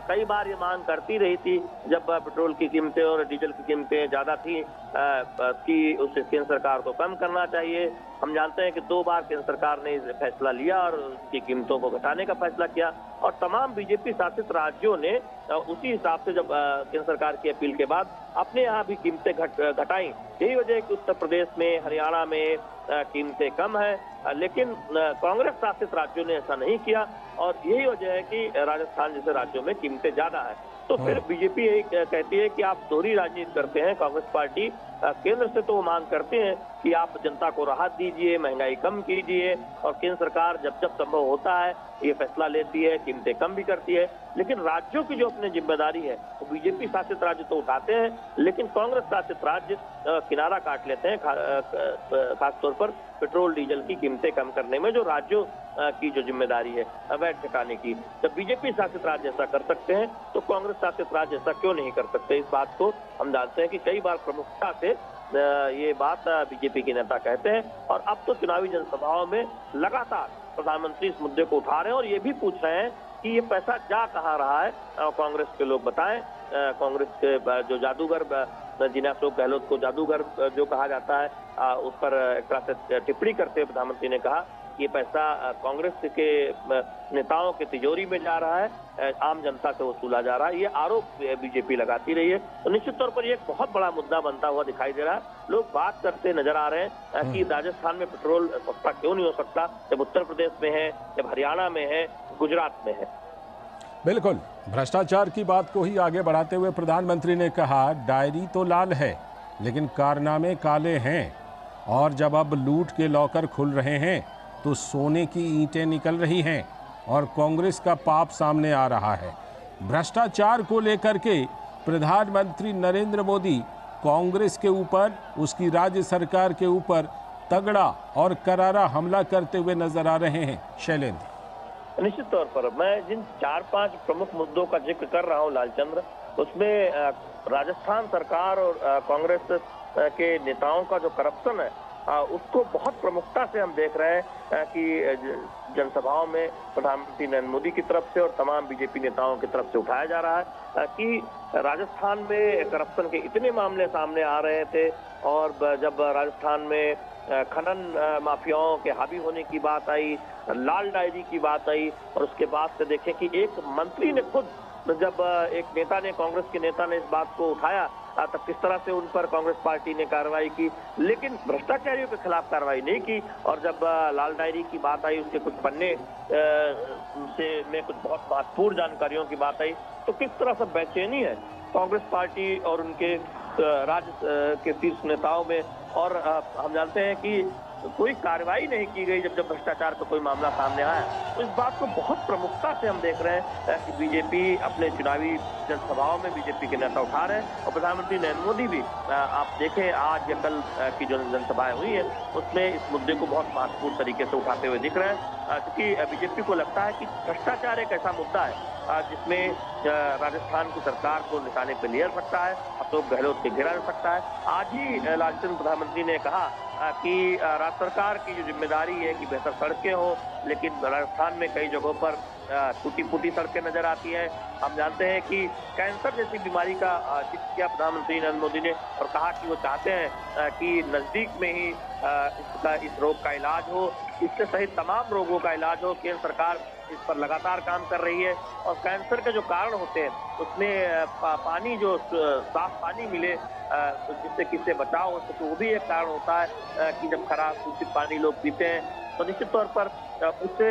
कई बार ये मांग करती रही थी जब पेट्रोल की कीमतें और डीजल की कीमतें ज्यादा थी कि उसे केंद्र सरकार को कम करना चाहिए। हम जानते हैं कि 2 बार केंद्र सरकार ने फैसला लिया और उसकी कीमतों को घटाने का फैसला किया और तमाम बीजेपी शासित राज्यों ने उसी हिसाब से जब केंद्र सरकार की अपील के बाद अपने यहाँ भी कीमतें घटाई। यही वजह है कि उत्तर प्रदेश में, हरियाणा में कीमतें कम है, लेकिन कांग्रेस शासित राज्यों ने ऐसा नहीं किया और यही वजह है कि राजस्थान जैसे राज्यों में कीमतें ज्यादा है। तो फिर बीजेपी यही कहती है कि आप दोहरी राजनीति करते हैं। कांग्रेस पार्टी केंद्र से तो वो मांग करते हैं कि आप जनता को राहत दीजिए, महंगाई कम कीजिए, और केंद्र सरकार जब जब संभव होता है ये फैसला लेती है, कीमतें कम भी करती है। लेकिन राज्यों की जो अपनी जिम्मेदारी है वो बीजेपी शासित राज्य तो उठाते हैं, लेकिन कांग्रेस शासित राज्य किनारा काट लेते हैं, खासतौर पर पेट्रोल डीजल की कीमतें कम करने में जो राज्यों की जो जिम्मेदारी है वैट घटाने की। जब बीजेपी शासित राज्य ऐसा कर सकते हैं तो कांग्रेस शासित राज्य ऐसा क्यों नहीं कर सकते। इस बात को हम जानते हैं कि कई बार प्रमुखता से ये बात बीजेपी के नेता कहते हैं। और अब तो चुनावी जनसभाओं में लगातार प्रधानमंत्री इस मुद्दे को उठा रहे हैं और ये भी पूछ रहे हैं कि ये पैसा जा कहाँ रहा है, कांग्रेस के लोग बताएं। कांग्रेस के जो जादूगर, जिन्हें अशोक गहलोत को जादूगर जो कहा जाता है, उस पर एक तरह से टिप्पणी करते हुए प्रधानमंत्री ने कहा ये पैसा कांग्रेस के नेताओं के तिजोरी में जा रहा है, आम जनता से वसूला जा रहा है। ये आरोप बीजेपी लगाती रही है। तो निश्चित तौर पर ये एक बहुत बड़ा मुद्दा बनता हुआ दिखाई दे रहा है। लोग बात करते नजर आ रहे हैं कि राजस्थान में पेट्रोल सस्ता क्यों नहीं हो सकता, जब उत्तर प्रदेश में है, जब हरियाणा में है, गुजरात में है। बिल्कुल, भ्रष्टाचार की बात को ही आगे बढ़ाते हुए प्रधानमंत्री ने कहा डायरी तो लाल है लेकिन कारनामे काले हैं, और जब अब लूट के लॉकर खुल रहे हैं तो सोने की ईंटें निकल रही हैं और कांग्रेस का पाप सामने आ रहा है। भ्रष्टाचार को लेकर के प्रधानमंत्री नरेंद्र मोदी कांग्रेस के ऊपर, उसकी राज्य सरकार के ऊपर तगड़ा और करारा हमला करते हुए नजर आ रहे हैं। शैलेंद्र, निश्चित तौर पर मैं जिन 4-5 प्रमुख मुद्दों का जिक्र कर रहा हूं लालचंद्र, उसमें राजस्थान सरकार और कांग्रेस के नेताओं का जो करप्शन है उसको बहुत प्रमुखता से हम देख रहे हैं कि जनसभाओं में प्रधानमंत्री नरेंद्र मोदी की तरफ से और तमाम बीजेपी नेताओं की तरफ से उठाया जा रहा है कि राजस्थान में करप्शन के इतने मामले सामने आ रहे थे। और जब राजस्थान में खनन माफियाओं के हावी होने की बात आई, लाल डायरी की बात आई, और उसके बाद से देखें कि एक मंत्री ने खुद, जब एक नेता ने, कांग्रेस के नेता ने इस बात को उठाया, तब किस तरह से उन पर कांग्रेस पार्टी ने कार्रवाई की, लेकिन भ्रष्टाचारियों के खिलाफ कार्रवाई नहीं की। और जब लाल डायरी की बात आई, उसके कुछ पन्ने में कुछ बहुत महत्वपूर्ण जानकारियों की बात आई, तो किस तरह से बेचैनी है कांग्रेस पार्टी और उनके राज्य के शीर्ष नेताओं में। और हम जानते हैं कि कोई कार्रवाई नहीं की गई जब भ्रष्टाचार का कोई मामला सामने आया। तो इस बात को बहुत प्रमुखता से हम देख रहे हैं कि बीजेपी अपने चुनावी जनसभाओं में बीजेपी के नेता उठा रहे हैं। और प्रधानमंत्री नरेंद्र मोदी भी, आप देखें आज या कल की जो जनसभाएं हुई है उसमें इस मुद्दे को बहुत महत्वपूर्ण तरीके से उठाते हुए दिख रहे हैं, क्योंकि बीजेपी को लगता है कि भ्रष्टाचार एक ऐसा मुद्दा है जिसमें राजस्थान की सरकार को निशाने पर लिया जा सकता है, अशोक गहलोत के गिरा जा सकता है। आज ही लालचंद प्रधानमंत्री ने कहा कि राज्य सरकार की जो जिम्मेदारी है कि बेहतर सड़कें हो, लेकिन राजस्थान में कई जगहों पर टूटी फूटी सड़कें नजर आती हैं। हम जानते हैं कि कैंसर जैसी बीमारी का जिक्र किया प्रधानमंत्री नरेंद्र मोदी ने और कहा कि वो चाहते हैं कि नजदीक में ही इस रोग का इलाज हो, इससे सहित तमाम रोगों का इलाज हो। केंद्र सरकार इस पर लगातार काम कर रही है। और कैंसर के जो कारण होते हैं उसमें पानी, जो साफ पानी मिले जिससे किससे बचाव हो सके, वो भी एक कारण होता है कि जब खराब दूषित पानी लोग पीते हैं तो निश्चित तौर पर उससे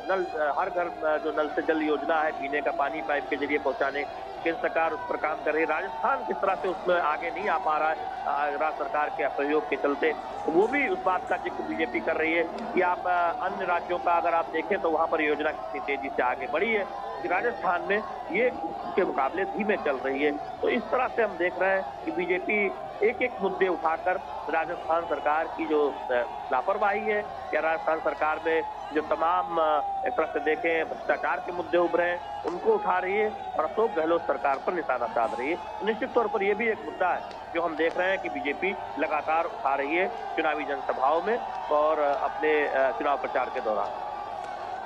नल, हर घर जो नल से जल योजना है, पीने का पानी पाइप के जरिए पहुंचाने, केंद्र सरकार उस पर काम कर रही है। राजस्थान किस तरह से उसमें आगे नहीं आ पा रहा है राज्य सरकार के असहयोग के चलते, तो वो भी उस बात का जिक्र बीजेपी कर रही है कि आप अन्य राज्यों का अगर आप देखें तो वहां पर योजना कितनी तेजी से आगे बढ़ी है, राजस्थान में ये उसके मुकाबले धीमे चल रही है। तो इस तरह से हम देख रहे हैं कि बीजेपी एक एक मुद्दे उठाकर राजस्थान सरकार की जो लापरवाही है या राजस्थान सरकार में जो तमाम एक तरह से देखें भ्रष्टाचार के मुद्दे उभरे हैं उनको उठा रही है और अशोक गहलोत सरकार पर निशाना साध रही है। निश्चित तौर पर यह भी एक मुद्दा है जो हम देख रहे हैं कि बीजेपी लगातार उठा रही है चुनावी जनसभाओं में और अपने चुनाव प्रचार के दौरान।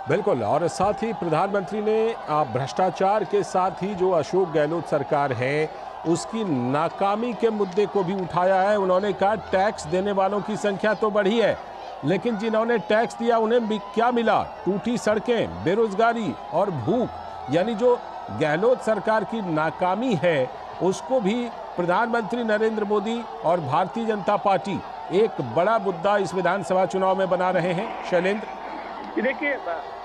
बिल्कुल, और साथ ही प्रधानमंत्री ने भ्रष्टाचार के साथ ही जो अशोक गहलोत सरकार है उसकी नाकामी के मुद्दे को भी उठाया है। उन्होंने कहा टैक्स देने वालों की संख्या तो बढ़ी है, लेकिन जिन्होंने टैक्स दिया उन्हें क्या मिला? टूटी सड़कें, बेरोजगारी और भूख। यानी जो गहलोत सरकार की नाकामी है उसको भी प्रधानमंत्री नरेंद्र मोदी और भारतीय जनता पार्टी एक बड़ा मुद्दा इस विधानसभा चुनाव में बना रहे हैं। शैलेंद्र, देखिए,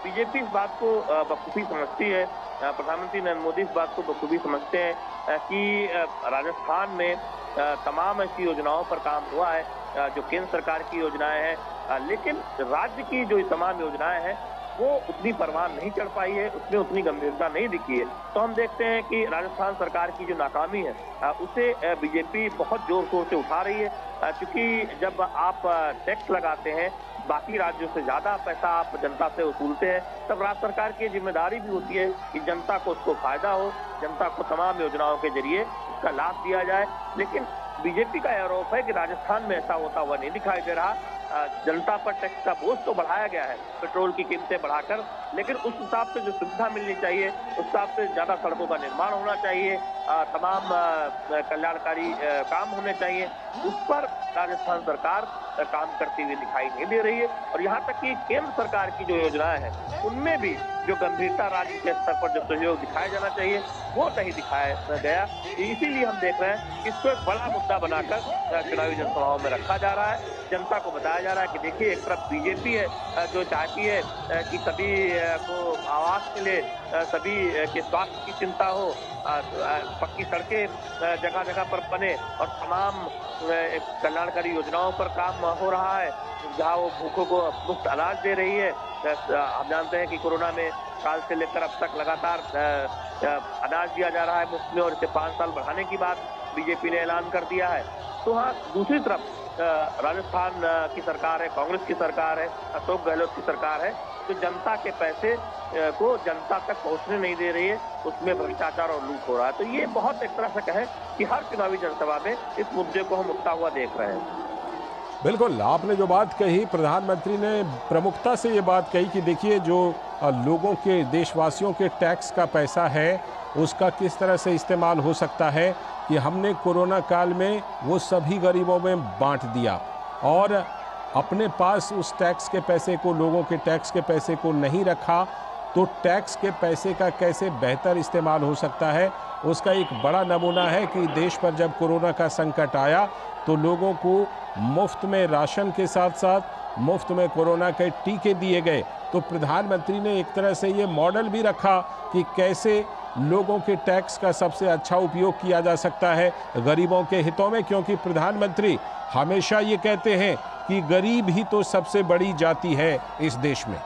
बीजेपी इस बात को बखूबी समझती है, प्रधानमंत्री नरेंद्र मोदी इस बात को बखूबी समझते हैं कि राजस्थान में तमाम ऐसी योजनाओं पर काम हुआ है जो केंद्र सरकार की योजनाएं हैं, लेकिन राज्य की जो तमाम योजनाएं हैं वो उतनी परवान नहीं चढ़ पाई है, उसमें उतनी गंभीरता नहीं दिखी है। तो हम देखते हैं कि राजस्थान सरकार की जो नाकामी है उसे बीजेपी बहुत जोर शोर से उठा रही है, क्योंकि जब आप टैक्स लगाते हैं, बाकी राज्यों से ज्यादा पैसा आप जनता से वसूलते हैं, तब राज्य सरकार की जिम्मेदारी भी होती है कि जनता को उसको फायदा हो, जनता को तमाम योजनाओं के जरिए उसका लाभ दिया जाए। लेकिन बीजेपी का आरोप है कि राजस्थान में ऐसा होता हुआ नहीं दिखाई दे रहा। जनता पर टैक्स का बोझ तो बढ़ाया गया है, पेट्रोल की कीमतें बढ़ाकर, लेकिन उस हिसाब से जो सुविधा मिलनी चाहिए, उस हिसाब से ज्यादा सड़कों का निर्माण होना चाहिए, तमाम कल्याणकारी काम होने चाहिए, उस पर राजस्थान सरकार काम करती हुई दिखाई नहीं दे रही है। और यहाँ तक कि केंद्र सरकार की जो योजनाएं हैं उनमें भी जो गंभीरता राज्य के स्तर पर जो सहयोग दिखाया जाना चाहिए वो नहीं दिखाया गया। इसीलिए हम देख रहे हैं इसको एक बड़ा मुद्दा बनाकर चुनावी जनसभाओं में रखा जा रहा है। जनता को बताया जा रहा है कि देखिए, एक तरफ बीजेपी है जो चाहती है कि सभी को आवास मिले, सभी के स्वास्थ्य की चिंता हो, पक्की सड़कें जगह जगह पर बने और तमाम कल्याणकारी योजनाओं पर काम हो रहा है, जहां वो भूखों को मुफ्त अनाज दे रही है। हम जानते हैं कि कोरोना में साल से लेकर अब तक लगातार अनाज दिया जा रहा है मुफ्त में, और इसे 5 साल बढ़ाने की बात बीजेपी ने ऐलान कर दिया है। तो हाँ, दूसरी तरफ राजस्थान की सरकार है, कांग्रेस की सरकार है, अशोक गहलोत की सरकार है, जो जनता के पैसे को जनता तक पहुंचने नहीं दे रही है, उसमें भ्रष्टाचार और लूट हो रहा है। तो ये बहुत एक तरह से कहें कि हर चुनावी जनसभा में इस मुद्दे को हम उठता हुआ देख रहे हैं। बिल्कुल, आपने जो बात कही, प्रधानमंत्री ने प्रमुखता से ये बात कही कि देखिए, जो लोगों के, देशवासियों के टैक्स का पैसा है उसका किस तरह से इस्तेमाल हो सकता है कि हमने कोरोना काल में वो सभी गरीबों में बांट दिया और अपने पास उस टैक्स के पैसे को, लोगों के टैक्स के पैसे को नहीं रखा। तो टैक्स के पैसे का कैसे बेहतर इस्तेमाल हो सकता है, उसका एक बड़ा नमूना है कि देश पर जब कोरोना का संकट आया तो लोगों को मुफ्त में राशन के साथ साथ मुफ्त में कोरोना के टीके दिए गए। तो प्रधानमंत्री ने एक तरह से ये मॉडल भी रखा कि कैसे लोगों के टैक्स का सबसे अच्छा उपयोग किया जा सकता है गरीबों के हितों में, क्योंकि प्रधानमंत्री हमेशा ये कहते हैं कि गरीब ही तो सबसे बड़ी जाति है इस देश में।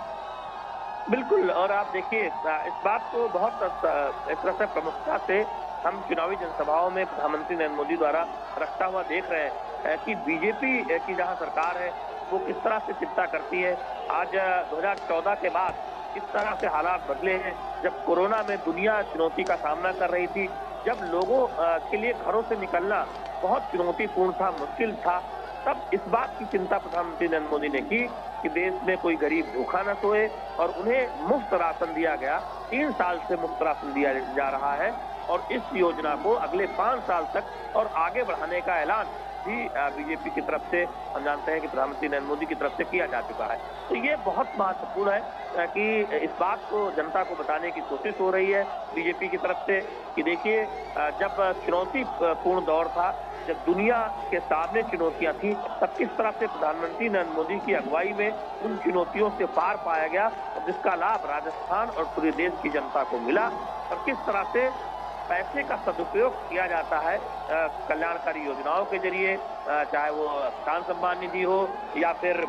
बिल्कुल, और आप देखिए, इस बात को बहुत एक तरह से प्रमुखता से हम चुनावी जनसभाओं में प्रधानमंत्री नरेंद्र मोदी द्वारा रखता हुआ देख रहे हैं कि बीजेपी की जहां सरकार है वो किस तरह से चिंता करती है। आज 2014 के बाद किस तरह से हालात बदले हैं, जब कोरोना में दुनिया चुनौती का सामना कर रही थी, जब लोगों के लिए घरों से निकलना बहुत चुनौतीपूर्ण था, मुश्किल था, तब इस बात की चिंता प्रधानमंत्री नरेंद्र मोदी ने की कि देश में कोई गरीब भूखा न सोए, और उन्हें मुफ्त राशन दिया गया। 3 साल से मुफ्त राशन दिया जा रहा है और इस योजना को अगले 5 साल तक और आगे बढ़ाने का ऐलान भी बीजेपी की तरफ से, हम जानते हैं कि प्रधानमंत्री नरेंद्र मोदी की तरफ से किया जा चुका है। तो ये बहुत महत्वपूर्ण है कि इस बात को जनता को बताने की कोशिश हो रही है बीजेपी की तरफ से कि देखिए, जब चुनौतीपूर्ण दौर था, जब दुनिया के सामने चुनौतियां थी, तब किस तरह से प्रधानमंत्री नरेंद्र मोदी की अगुवाई में उन चुनौतियों से पार पाया गया, और जिसका लाभ राजस्थान और पूरे देश की जनता को मिला, और किस तरह से पैसे का सदुपयोग किया जाता है कल्याणकारी योजनाओं के जरिए, चाहे वो किसान सम्मान निधि हो या फिर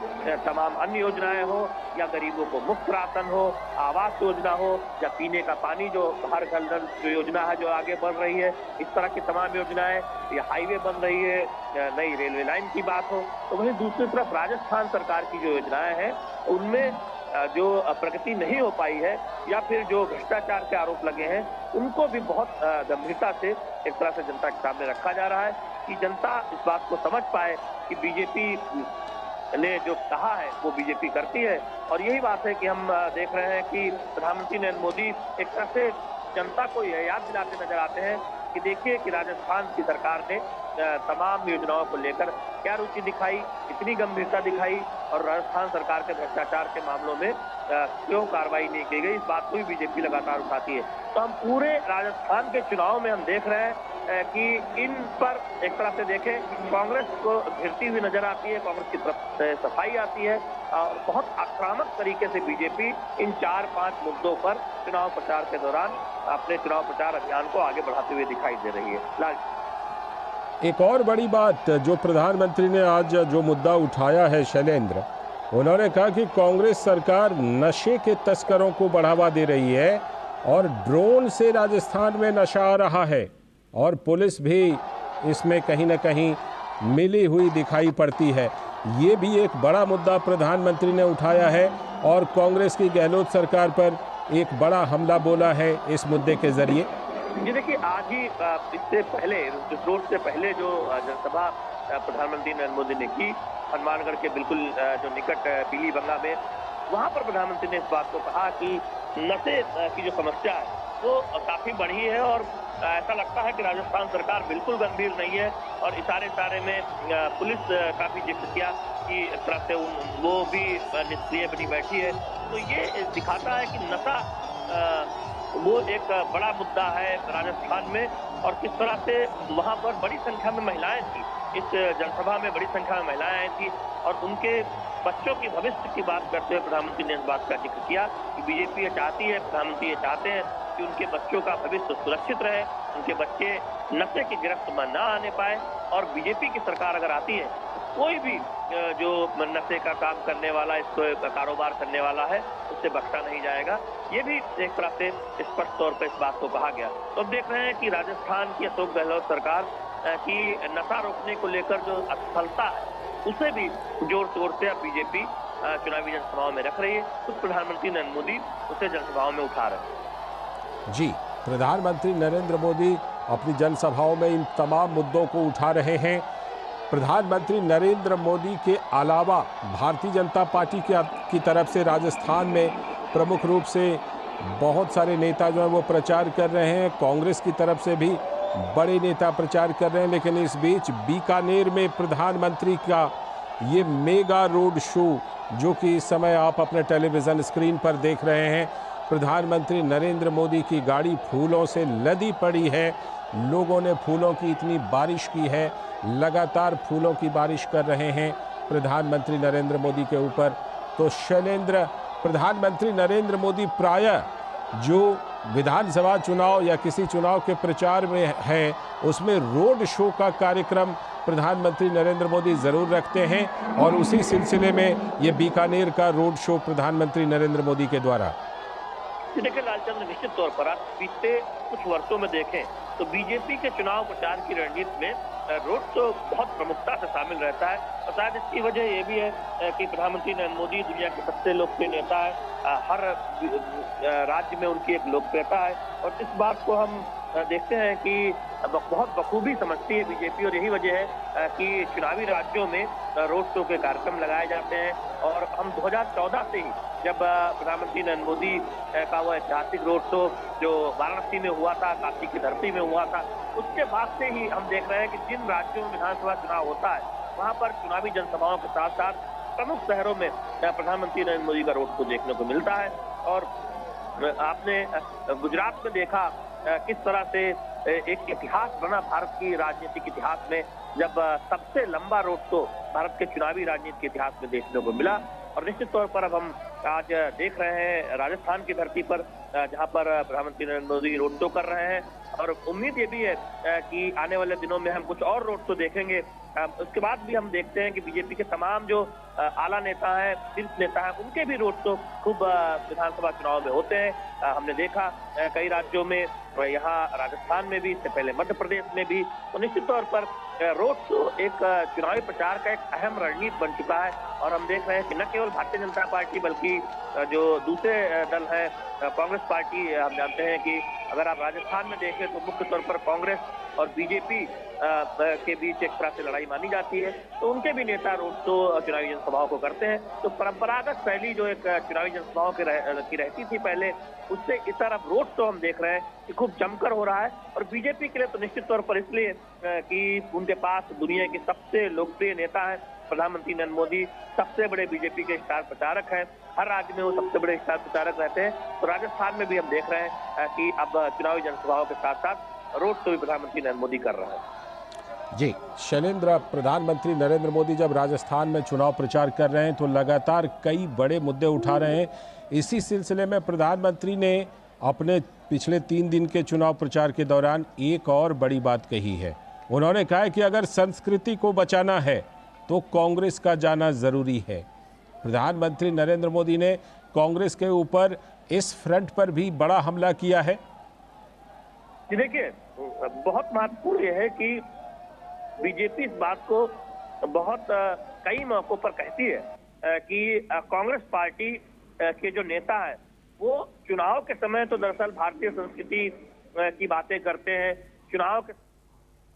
तमाम अन्य योजनाएं हो, या गरीबों को मुफ्त राशन हो, आवास योजना हो, या पीने का पानी जो हर घर नल जो योजना है जो आगे बढ़ रही है, इस तरह की तमाम योजनाएं, या हाईवे बन रही है, नई रेलवे लाइन की बात हो। तो वहीं दूसरी तरफ राजस्थान सरकार की जो योजनाएं हैं उनमें जो प्रगति नहीं हो पाई है, या फिर जो भ्रष्टाचार के आरोप लगे हैं, उनको भी बहुत गंभीरता से एक तरह से जनता के सामने रखा जा रहा है कि जनता इस बात को समझ पाए कि बीजेपी ने जो कहा है वो बीजेपी करती है। और यही बात है कि हम देख रहे हैं कि प्रधानमंत्री नरेंद्र मोदी एक तरह से जनता को यह याद दिलाते नजर आते हैं कि देखिए कि राजस्थान की सरकार ने तमाम योजनाओं को लेकर क्या रुचि दिखाई, इतनी गंभीरता दिखाई, और राजस्थान सरकार के भ्रष्टाचार के मामलों में क्यों कार्रवाई नहीं की गई, इस बात को भी बीजेपी लगातार उठाती है। तो हम पूरे राजस्थान के चुनाव में हम देख रहे हैं कि इन पर एक तरह से देखें, कांग्रेस को घिरती हुई नजर आती है, कांग्रेस की तरफ से सफाई आती है, और बहुत आक्रामक तरीके से बीजेपी इन 4-5 मुद्दों पर चुनाव प्रचार के दौरान अपने चुनाव प्रचार अभियान को आगे बढ़ाते हुए दिखाई दे रही है। लाल, एक और बड़ी बात जो प्रधानमंत्री ने आज जो मुद्दा उठाया है शैलेंद्र, उन्होंने कहा कि कांग्रेस सरकार नशे के तस्करों को बढ़ावा दे रही है और ड्रोन से राजस्थान में नशा आ रहा है, और पुलिस भी इसमें कहीं ना कहीं मिली हुई दिखाई पड़ती है। ये भी एक बड़ा मुद्दा प्रधानमंत्री ने उठाया है और कांग्रेस की गहलोत सरकार पर एक बड़ा हमला बोला है इस मुद्दे के जरिए। जी देखिए, आज ही इससे पहले, इस रोड से पहले जो जनसभा प्रधानमंत्री नरेंद्र मोदी ने की हनुमानगढ़ के बिल्कुल जो निकट पीलीबंगा में, वहां पर प्रधानमंत्री ने इस बात को कहा कि नशे की जो समस्या है वो काफी बढ़ी है और ऐसा लगता है कि राजस्थान सरकार बिल्कुल गंभीर नहीं है। और इशारे में पुलिस का भी जिक्र किया कि एक तरह से वो भी निष्क्रिय बनी बैठी है। तो ये दिखाता है कि नशा वो एक बड़ा मुद्दा है राजस्थान में, और किस तरह से वहां पर बड़ी संख्या में महिलाएं थी। इस जनसभा में बड़ी संख्या में महिलाएं आई थी और उनके बच्चों की भविष्य की बात करते हुए प्रधानमंत्री ने इस बात का जिक्र किया कि बीजेपी ये चाहती है, प्रधानमंत्री ये चाहते हैं कि उनके बच्चों का भविष्य सुरक्षित रहे, उनके बच्चे नशे की गिरफ्त में न आने पाए। और बीजेपी की सरकार अगर आती है तो कोई भी जो नशे का काम करने वाला, इसको कारोबार करने वाला है, उससे बख्शा नहीं जाएगा। ये भी एक तरह से स्पष्ट तौर पर इस बात को कहा गया। तो अब देख रहे हैं कि राजस्थान की अशोक गहलोत सरकार की नशा रोकने को लेकर जो असफलता है उसे भी जोर शोर से अब बीजेपी चुनावी जनसभाओं में रख रही है। खुद प्रधानमंत्री नरेंद्र मोदी उसे जनसभाओं में उठा रहे हैं। जी, प्रधानमंत्री नरेंद्र मोदी अपनी जनसभाओं में इन तमाम मुद्दों को उठा रहे हैं। प्रधानमंत्री नरेंद्र मोदी के अलावा भारतीय जनता पार्टी की तरफ से राजस्थान में प्रमुख रूप से बहुत सारे नेता जो हैं वो प्रचार कर रहे हैं। कांग्रेस की तरफ से भी बड़े नेता प्रचार कर रहे हैं। लेकिन इस बीच बीकानेर में प्रधानमंत्री का ये मेगा रोड शो, जो कि इस समय आप अपने टेलीविज़न स्क्रीन पर देख रहे हैं, प्रधानमंत्री नरेंद्र मोदी की गाड़ी फूलों से लदी पड़ी है। लोगों ने फूलों की इतनी बारिश की है, लगातार फूलों की बारिश कर रहे हैं प्रधानमंत्री नरेंद्र मोदी के ऊपर। तो शैलेंद्र, प्रधानमंत्री नरेंद्र मोदी प्रायः जो विधानसभा चुनाव या किसी चुनाव के प्रचार में है, उसमें रोड शो का कार्यक्रम प्रधानमंत्री नरेंद्र मोदी ज़रूर रखते हैं, और उसी सिलसिले में ये बीकानेर का रोड शो प्रधानमंत्री नरेंद्र मोदी के द्वारा। देखिए लालचंद, निश्चित तौर पर आप बीते कुछ वर्षों में देखें तो बीजेपी के चुनाव प्रचार की रणनीति में रोड शो बहुत प्रमुखता से शामिल रहता है। और शायद इसकी वजह ये भी है कि प्रधानमंत्री नरेंद्र मोदी दुनिया के सबसे लोकप्रिय नेता है। हर राज्य में उनकी एक लोकप्रियता है, और इस बात को हम देखते हैं कि बहुत बखूबी समझती है बीजेपी। और यही वजह है कि चुनावी राज्यों में रोड शो के कार्यक्रम लगाए जाते हैं। और हम 2014 से ही, जब प्रधानमंत्री नरेंद्र मोदी का वो ऐतिहासिक रोड शो जो वाराणसी में हुआ था, काशी की धरती में हुआ था, उसके बाद से ही हम देख रहे हैं कि जिन राज्यों में विधानसभा चुनाव होता है वहां पर चुनावी जनसभाओं के साथ साथ प्रमुख शहरों में प्रधानमंत्री नरेंद्र मोदी का रोड शो देखने को मिलता है। और आपने गुजरात में देखा किस तरह से एक इतिहास बना भारत की राजनीतिक इतिहास में, जब सबसे लंबा रोड शो भारत के चुनावी राजनीति के इतिहास में देखने को मिला। और निश्चित तौर पर अब हम आज देख रहे हैं राजस्थान की धरती पर, जहां पर प्रधानमंत्री नरेंद्र मोदी रोड शो कर रहे हैं। और उम्मीद ये भी है कि आने वाले दिनों में हम कुछ और रोड शो देखेंगे। उसके बाद भी हम देखते हैं कि बीजेपी के तमाम जो आला नेता हैं, शीर्ष नेता हैं, उनके भी रोड शो खूब विधानसभा चुनाव में होते हैं। हमने देखा कई राज्यों में, यहाँ राजस्थान में भी, इससे पहले मध्य प्रदेश में भी। तो निश्चित तौर पर रोड शो एक चुनावी प्रचार का एक अहम रणनीति बन चुका है। और हम देख रहे हैं कि न केवल भारतीय जनता पार्टी बल्कि जो दूसरे दल है कांग्रेस पार्टी, हम जानते हैं कि अगर आप राजस्थान में देखें तो मुख्य तौर पर कांग्रेस और बीजेपी के बीच एक तरह से लड़ाई मानी जाती है। तो उनके भी नेता रोड शो चुनावी जनसभाओं को करते हैं। तो परंपरागत शैली जो एक चुनावी जनसभाओं की रहती थी पहले, उससे इस तरफ रोड शो हम देख रहे हैं कि खूब जमकर हो रहा है। और बीजेपी के लिए तो निश्चित तौर पर इसलिए कि उनके पास दुनिया के सबसे लोकप्रिय नेता है प्रधानमंत्री नरेंद्र मोदी, सबसे बड़े बीजेपी के स्टार प्रचारक हैं। हर राज्य में वो सबसे बड़े स्टार प्रचारक रहते हैं। तो राजस्थान में भी हम देख रहे हैं कि अब चुनावी जनसभाओं के साथ साथ रोड शो भी प्रधानमंत्री नरेंद्र मोदी कर रहे हैं। जी शैलेंद्र, प्रधानमंत्री नरेंद्र मोदी जब राजस्थान में चुनाव प्रचार कर रहे हैं तो लगातार कई बड़े मुद्दे उठा रहे हैं। इसी सिलसिले में प्रधानमंत्री ने अपने पिछले 3 दिन के चुनाव प्रचार के दौरान एक और बड़ी बात कही है। उन्होंने कहा है कि अगर संस्कृति को बचाना है तो कांग्रेस का जाना ज़रूरी है। प्रधानमंत्री नरेंद्र मोदी ने कांग्रेस के ऊपर इस फ्रंट पर भी बड़ा हमला किया है। देखिए, बहुत महत्वपूर्ण यह है कि बीजेपी इस बात को बहुत कई मौकों पर कहती है कि कांग्रेस पार्टी के जो नेता है वो चुनाव के समय तो दरअसल भारतीय संस्कृति की बातें करते हैं। चुनाव के